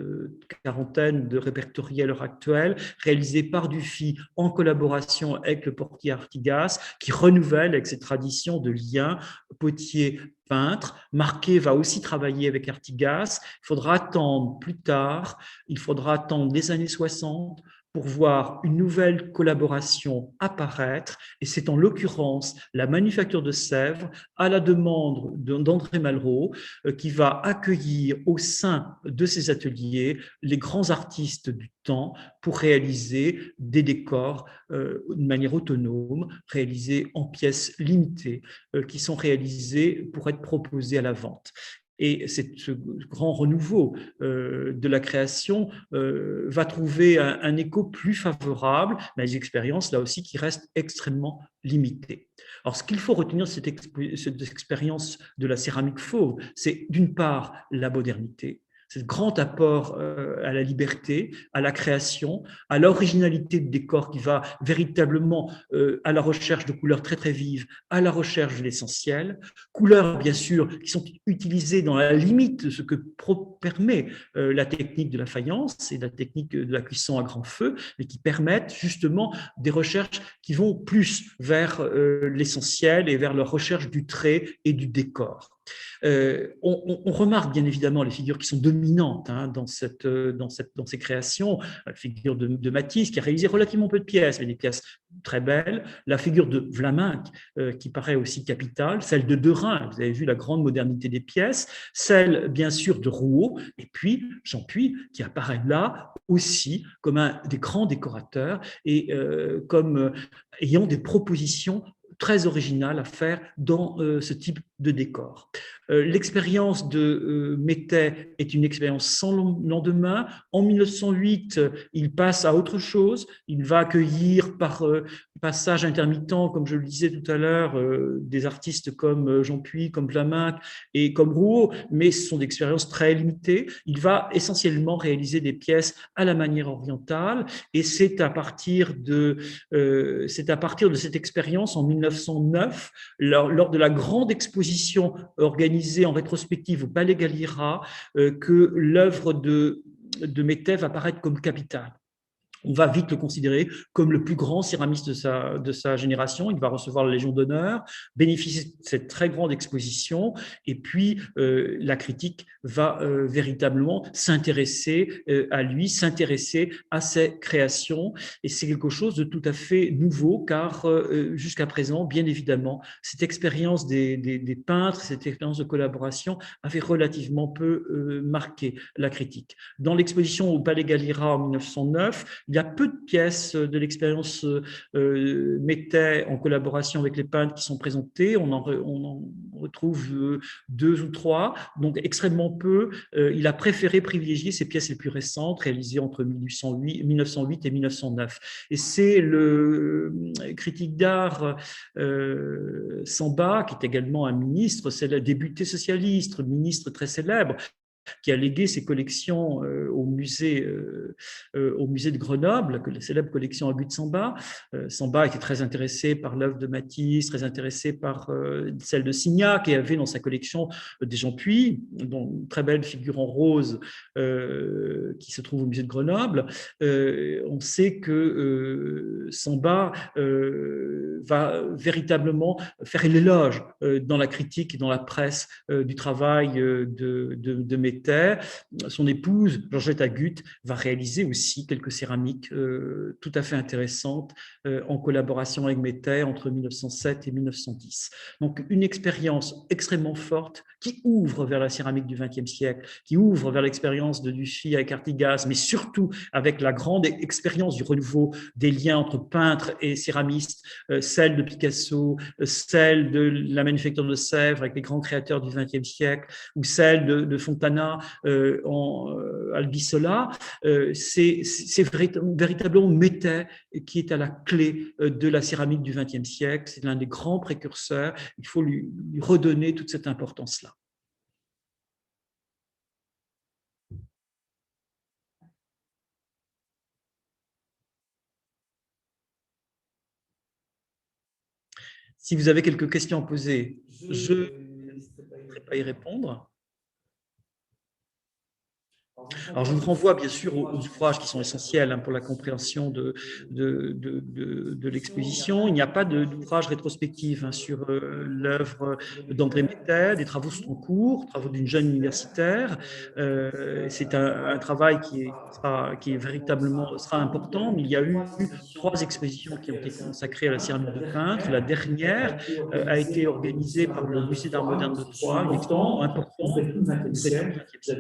quarantaine de répertoriés à l'heure actuelle, réalisées par Dufy en collaboration avec le portier Artigas, qui renouvelle avec cette tradition de lien potier peintre. Marquet va aussi travailler avec Artigas. Il faudra attendre plus tard, il faudra attendre les années 60 pour voir une nouvelle collaboration apparaître, et c'est en l'occurrence la Manufacture de Sèvres, à la demande d'André Malraux, qui va accueillir au sein de ses ateliers les grands artistes du temps pour réaliser des décors de manière autonome, réalisés en pièces limitées, qui sont réalisés pour être proposés à la vente. Et ce grand renouveau de la création va trouver un écho plus favorable, mais des expériences là aussi qui restent extrêmement limitées. Alors, ce qu'il faut retenir de cette expérience de la céramique fauve, c'est d'une part la modernité, ce grand apport à la liberté, à la création, à l'originalité de décor qui va véritablement à la recherche de couleurs très très vives, à la recherche de l'essentiel, couleurs bien sûr qui sont utilisées dans la limite de ce que permet la technique de la faïence et la technique de la cuisson à grand feu, mais qui permettent justement des recherches qui vont plus vers l'essentiel et vers la recherche du trait et du décor. On remarque bien évidemment les figures qui sont dominantes dans ces créations. La figure de Matisse qui a réalisé relativement peu de pièces, mais des pièces très belles. La figure de Vlaminck qui paraît aussi capitale. Celle de Derain, vous avez vu la grande modernité des pièces. Celle bien sûr de Rouault. Et puis Jean Puy qui apparaît là aussi comme un des grands décorateurs et comme ayant des propositions très original à faire dans ce type de décor. L'expérience de Métais est une expérience sans lendemain. En 1908, il passe à autre chose. Il va accueillir par passage intermittent, comme je le disais tout à l'heure, des artistes comme Jean Puy, comme Vlaminck et comme Rouault, mais ce sont des expériences très limitées. Il va essentiellement réaliser des pièces à la manière orientale, et c'est à partir de cette expérience en 1909, lors de la grande exposition organisée en rétrospective au Palais Galliera, que l'œuvre de Métais va apparaître comme capitale. On va vite le considérer comme le plus grand céramiste de sa génération. Il va recevoir la Légion d'honneur, bénéficier de cette très grande exposition, et puis la critique va véritablement s'intéresser à lui, s'intéresser à ses créations, et c'est quelque chose de tout à fait nouveau, car jusqu'à présent, bien évidemment, cette expérience des peintres, cette expérience de collaboration avait relativement peu marqué la critique. Dans l'exposition au Palais Galliera en 1909, il y a peu de pièces de l'expérience Métais en collaboration avec les peintres qui sont présentées. On en retrouve 2 ou 3, donc extrêmement peu. Il a préféré privilégier ses pièces les plus récentes, réalisées entre 1908 et 1909. Et c'est le critique d'art Samba, qui est également un ministre, c'est le député socialiste, ministre très célèbre, qui a légué ses collections au musée de Grenoble, la célèbre collection Agut de Samba. Samba était très intéressé par l'œuvre de Matisse, très intéressé par celle de Signac, et avait dans sa collection des Jean Puy, dont une très belle figure en rose qui se trouve au musée de Grenoble. On sait que Samba va véritablement faire l'éloge dans la critique et dans la presse du travail de Métais. Métais. Son épouse, Georgette Agut, va réaliser aussi quelques céramiques tout à fait intéressantes en collaboration avec Métais entre 1907 et 1910. Donc, une expérience extrêmement forte qui ouvre vers la céramique du XXe siècle, qui ouvre vers l'expérience de Dufy avec Artigas, mais surtout avec la grande expérience du renouveau des liens entre peintres et céramistes, celle de Picasso, celle de la manufacture de Sèvres avec les grands créateurs du XXe siècle, ou celle de Fontana en Albisola. C'est véritablement Métais qui est à la clé de la céramique du XXe siècle. C'est l'un des grands précurseurs. Il faut lui redonner toute cette importance-là. Si vous avez quelques questions à poser, je ne vais pas y répondre. Alors, je vous renvoie bien sûr aux ouvrages qui sont essentiels pour la compréhension de l'exposition. Il n'y a pas d'ouvrage rétrospectif sur l'œuvre d'André Métais. Des travaux sont en cours, travaux d'une jeune universitaire. C'est un travail qui véritablement sera important, mais il y a eu 3 expositions qui ont été consacrées à la céramique de peintre. La dernière a été organisée par le Musée d'art moderne de Troyes, une exposition importante qui ouvrait tout le XXe siècle. Vous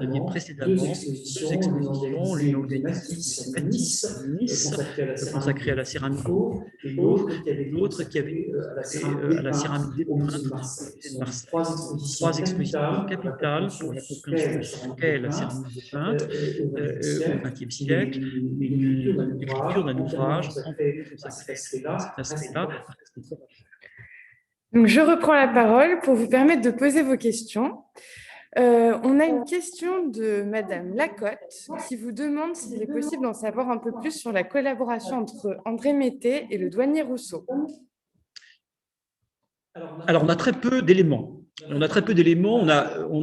aviez précédemment 2 expositions, l'une au Musée Matisse à Nice, consacrée à la céramique de Fauve, et l'autre qui avait été consacrée à la céramique des peintres au Musée de Marseille. 3 expositions capitales pour la compréhension de ce qu'est la céramique des peintres au XXe siècle, et l'écriture d'un ouvrage entier consacré à cet aspect-là. Donc, je reprends la parole pour vous permettre de poser vos questions. On a une question de Madame Lacotte qui vous demande s'il est possible d'en savoir un peu plus sur la collaboration entre André Métais et le douanier Rousseau. Alors, on a très peu d'éléments. On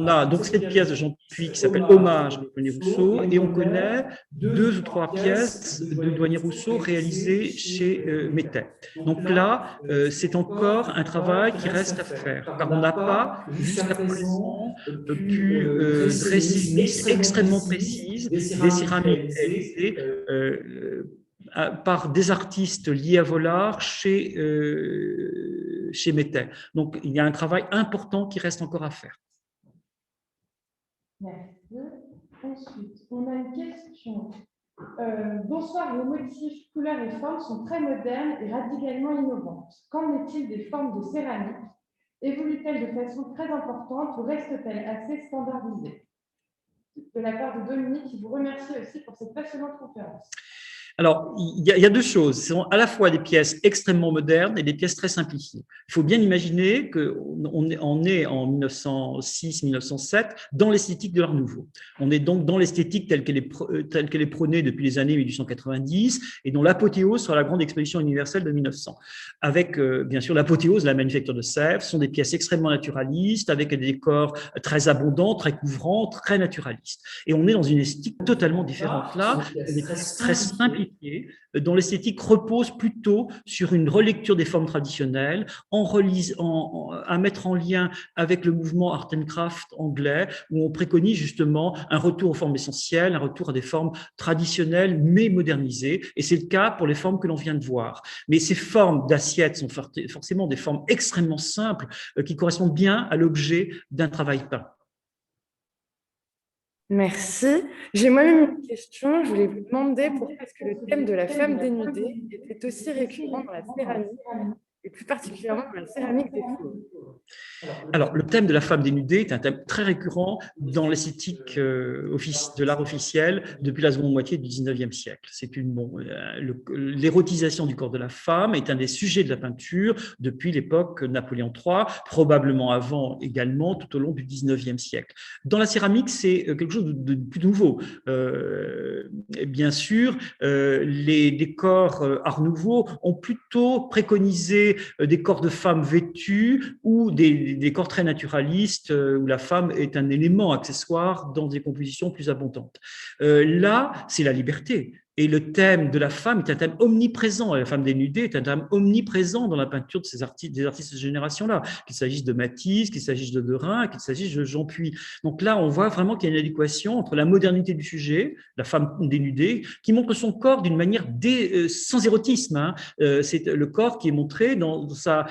a donc cette pièce de Jean Puy qui s'appelle Hommage au douanier Rousseau, et on connaît 2 ou 3 pièces de douanier Rousseau réalisées chez Métais. Donc là, c'est encore un travail qui reste à faire, car on n'a pas jusqu'à présent pu dresser une liste extrêmement précise des céramiques réalisées par des artistes liés à Vollard chez Métais. Donc, il y a un travail important qui reste encore à faire. Merci. Ensuite, on a une question. Bonsoir, les motifs, couleurs et formes sont très modernes et radicalement innovantes. Qu'en est-il des formes de céramique? Évoluent-elles de façon très importante ou restent-elles assez standardisées? De la part de Dominique, qui vous remercie aussi pour cette passionnante conférence. Alors, il y a 2 choses. Ce sont à la fois des pièces extrêmement modernes et des pièces très simplifiées. Il faut bien imaginer qu'on est en 1906-1907 dans l'esthétique de l'Art Nouveau. On est donc dans l'esthétique telle qu'elle est prônée depuis les années 1890 et dont l'apothéose sera la grande exposition universelle de 1900. Avec, bien sûr, l'apothéose de la manufacture de Sèvres. Ce sont des pièces extrêmement naturalistes, avec des décors très abondants, très couvrants, très naturalistes. Et on est dans une esthétique totalement différente. Là, des pièces très simplifiées, dont l'esthétique repose plutôt sur une relecture des formes traditionnelles, à mettre en lien avec le mouvement Art and Craft anglais, où on préconise justement un retour aux formes essentielles, un retour à des formes traditionnelles mais modernisées, et c'est le cas pour les formes que l'on vient de voir. Mais ces formes d'assiettes sont forcément des formes extrêmement simples qui correspondent bien à l'objet d'un travail peint. Merci. J'ai moi-même une question. Je voulais vous demander pourquoi est-ce que le thème de la femme dénudée était aussi récurrent dans la céramique, et plus particulièrement dans la céramique des Fauves. Alors, le thème de la femme dénudée est un thème très récurrent dans l'esthétique de l'art officiel depuis la seconde moitié du XIXe siècle. L'érotisation du corps de la femme est un des sujets de la peinture depuis l'époque Napoléon III, probablement avant également, tout au long du XIXe siècle. Dans la céramique, c'est quelque chose de plus nouveau. Bien sûr, les décors Art Nouveau ont plutôt préconisé des corps de femmes vêtus ou des corps très naturalistes où la femme est un élément accessoire dans des compositions plus abondantes. Là, c'est la liberté. Et le thème de la femme est un thème omniprésent. La femme dénudée est un thème omniprésent dans la peinture de ces artistes, des artistes de cette génération-là, qu'il s'agisse de Matisse, qu'il s'agisse de Derain, qu'il s'agisse de Jean Puy. Donc là, on voit vraiment qu'il y a une adéquation entre la modernité du sujet, la femme dénudée, qui montre son corps d'une manière sans érotisme. Hein. C'est le corps qui est montré dans sa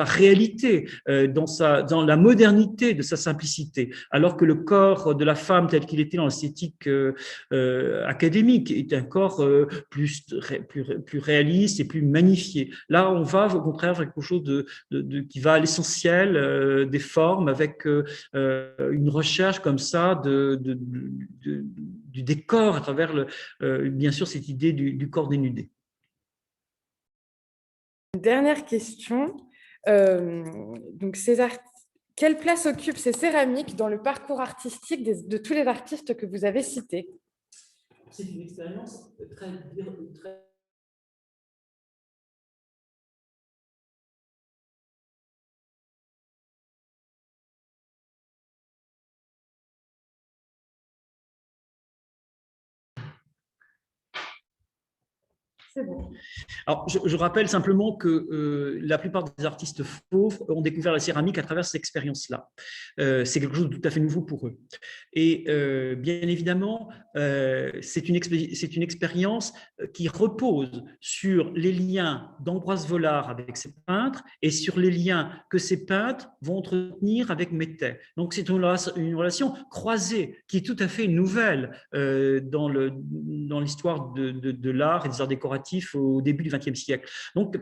réalité, dans la modernité de sa simplicité, alors que le corps de la femme tel qu'il était dans l'esthétique académique est un corps plus réaliste et plus magnifié. Là, on va au contraire vers quelque chose qui va à l'essentiel des formes, avec une recherche comme ça du décor à travers, bien sûr, cette idée du corps dénudé. Dernière question. Donc, quelle place occupent ces céramiques dans le parcours artistique de tous les artistes que vous avez cités? C'est une expérience très C'est bon. Alors, je rappelle simplement que la plupart des artistes fauves ont découvert la céramique à travers cette expérience-là. C'est quelque chose de tout à fait nouveau pour eux. Et bien évidemment, c'est une expérience qui repose sur les liens d'Ambroise Vollard avec ses peintres et sur les liens que ces peintres vont entretenir avec Métais. Donc, c'est une relation croisée qui est tout à fait nouvelle dans l'histoire de l'art et des arts décoratifs au début du XXe siècle. Donc,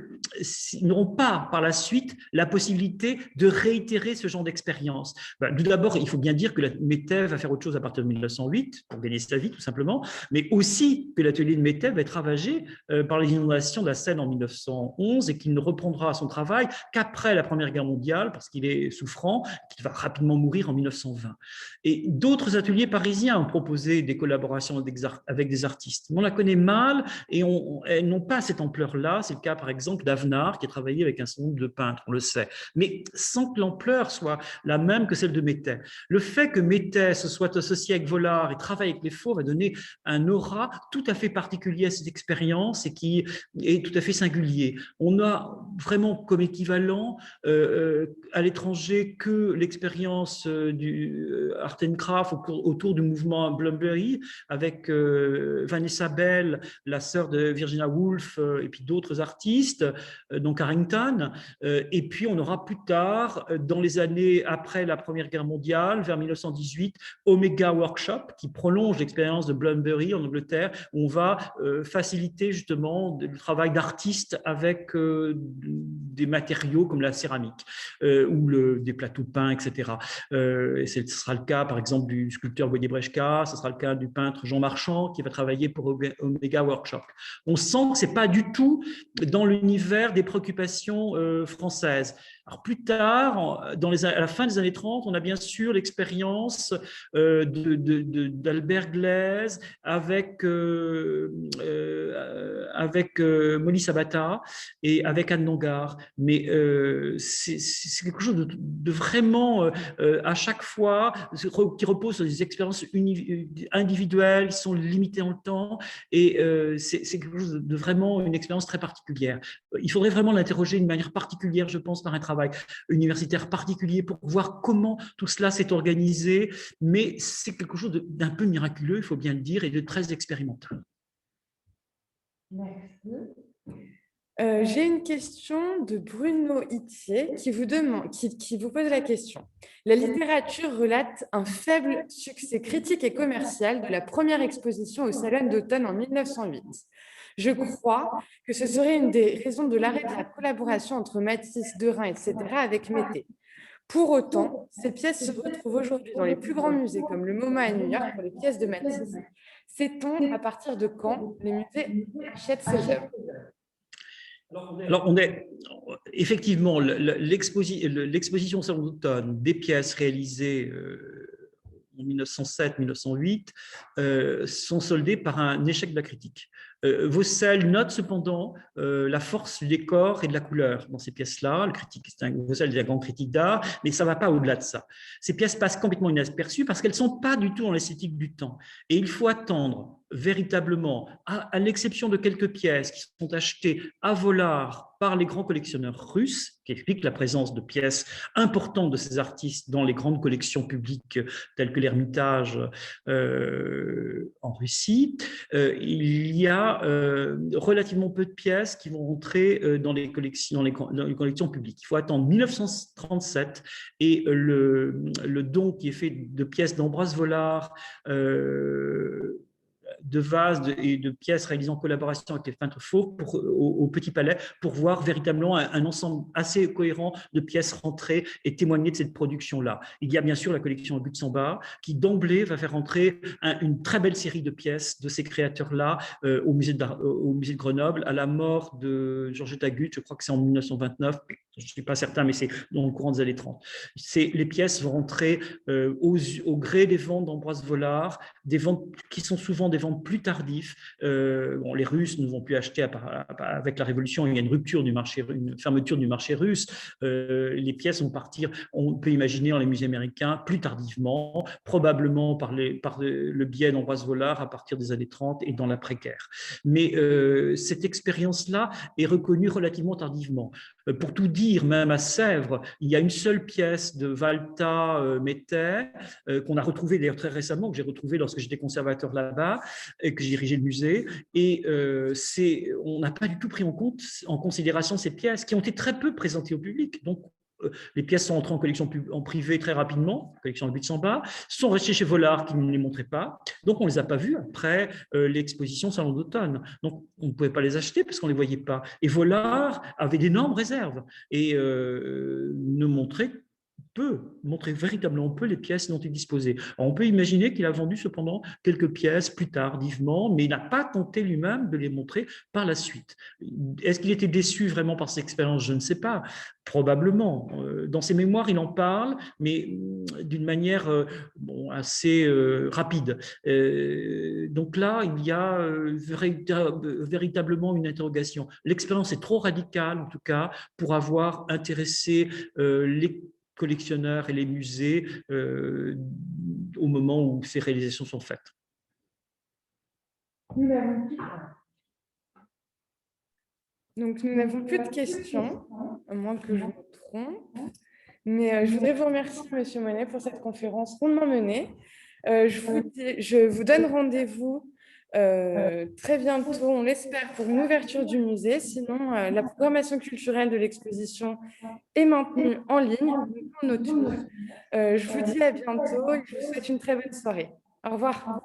ils n'auront pas par la suite la possibilité de réitérer ce genre d'expérience. Tout d'abord, il faut bien dire que Métais va faire autre chose à partir de 1908 pour gagner sa vie, tout simplement, mais aussi que l'atelier de Métais va être ravagé par les inondations de la Seine en 1911 et qu'il ne reprendra son travail qu'après la Première Guerre mondiale parce qu'il est souffrant, qu'il va rapidement mourir en 1920. Et d'autres ateliers parisiens ont proposé des collaborations avec des artistes. On la connaît mal et elles n'ont pas cette ampleur-là. C'est le cas, par exemple, d'Avenard, qui a travaillé avec un certain nombre de peintres, on le sait, mais sans que l'ampleur soit la même que celle de Métais. Le fait que Métais se soit associé avec Vollard et travaille avec les faux va donner un aura tout à fait particulier à cette expérience et qui est tout à fait singulier. On a vraiment comme équivalent à l'étranger que l'expérience du Art and Craft autour du mouvement Bloomsbury avec Vanessa Bell, la sœur de Virginia Woolf, et puis d'autres artistes, donc Harrington. Et puis on aura plus tard, dans les années après la Première Guerre mondiale, vers 1918, Omega Workshop, qui prolonge l'expérience de Bloomsbury en Angleterre, où on va faciliter justement le travail d'artistes avec des matériaux comme la céramique ou des plateaux peints, etc. Et ce sera le cas, par exemple, du sculpteur Boyer Brejcha, ce sera le cas du peintre Jean Marchand qui va travailler pour Omega Workshop. On sent que ce n'est pas du tout dans l'univers des préoccupations françaises. Alors plus tard, à la fin des années 30, on a bien sûr l'expérience d'Albert Glaise avec Molly Sabata et avec Anne Dangar. Mais c'est quelque chose de vraiment, à chaque fois, qui repose sur des expériences individuelles, qui sont limitées dans le temps, et c'est quelque chose de vraiment une expérience très particulière. Il faudrait vraiment l'interroger d'une manière particulière, je pense, par un travail universitaire particulier pour voir comment tout cela s'est organisé, mais c'est quelque chose d'un peu miraculeux, il faut bien le dire, et de très expérimental. Merci. J'ai une question de Bruno Itier qui vous pose la question. La littérature relate un faible succès critique et commercial de la première exposition au Salon d'automne en 1908. Je crois que ce serait une des raisons de l'arrêt de la collaboration entre Matisse, Derain, etc. avec Métais. Pour autant, ces pièces se retrouvent aujourd'hui dans les plus grands musées comme le MoMA à New York pour les pièces de Matisse. Sait-on à partir de quand les musées achètent ces œuvres? Alors, effectivement, l'exposition au Salon d'automne des pièces réalisées en 1907-1908 sont soldées par un échec de la critique. Vaucel note cependant la force du décor et de la couleur dans ces pièces-là. Vaucel est un grand critique d'art, mais ça ne va pas au-delà de ça. Ces pièces passent complètement inaperçues parce qu'elles ne sont pas du tout dans l'esthétique du temps. Et il faut attendre véritablement, à l'exception de quelques pièces qui sont achetées à volard par les grands collectionneurs russes, qui expliquent la présence de pièces importantes de ces artistes dans les grandes collections publiques telles que l'Ermitage en Russie. Il y a relativement peu de pièces qui vont rentrer dans les collections publiques. Il faut attendre 1937 et le don qui est fait de pièces d'Ambroise Vollard, de vases et de pièces réalisées en collaboration avec les peintres fauves au Petit Palais pour voir véritablement un ensemble assez cohérent de pièces rentrées et témoigner de cette production-là. Il y a bien sûr la collection But Samba qui d'emblée va faire entrer une très belle série de pièces de ces créateurs-là au musée de Grenoble à la mort de Georgette Agut, je crois que c'est en 1929, je ne suis pas certain, mais c'est dans le courant des années 30. Les pièces vont rentrer au gré des ventes d'Ambroise Vollard, des ventes qui sont souvent des ventes plus tardives. Les Russes ne vont plus acheter avec la Révolution, il y a une rupture du marché, une fermeture du marché russe. Les pièces vont partir, on peut imaginer, dans les musées américains plus tardivement, probablement par le biais d'Ambroise Vollard à partir des années 30 et dans l'après-guerre. Mais cette expérience-là est reconnue relativement tardivement. Pour tout dire, même à Sèvres, il y a une seule pièce de Valta Métais qu'on a retrouvée d'ailleurs très récemment, que j'ai retrouvée lorsque j'étais conservateur là-bas et que j'ai dirigé le musée. Et on n'a pas du tout pris en considération ces pièces qui ont été très peu présentées au public. Donc, les pièces sont entrées en collection en privé très rapidement, collection de But Samba, sont restées chez Vollard qui ne les montrait pas. Donc, on ne les a pas vues après l'exposition Salon d'automne. Donc, on ne pouvait pas les acheter parce qu'on ne les voyait pas. Et Vollard avait d'énormes réserves et ne montrait véritablement peu les pièces dont il disposait. Alors, on peut imaginer qu'il a vendu cependant quelques pièces plus tardivement, mais il n'a pas tenté lui-même de les montrer par la suite. Est-ce qu'il était déçu vraiment par cette expérience? Je ne sais pas. Probablement. Dans ses mémoires, il en parle, mais d'une manière assez rapide. Donc là, il y a véritablement une interrogation. L'expérience est trop radicale, en tout cas, pour avoir intéressé les collectionneurs et les musées au moment où ces réalisations sont faites. Donc, nous n'avons plus de questions, à moins que je me trompe. Mais je voudrais vous remercier, Monsieur Monet, pour cette conférence rondement menée. Je vous donne rendez-vous très bientôt, on l'espère, pour une ouverture du musée. Sinon, la programmation culturelle de l'exposition est maintenue en ligne, en autour. Je vous dis à bientôt et je vous souhaite une très bonne soirée. Au revoir.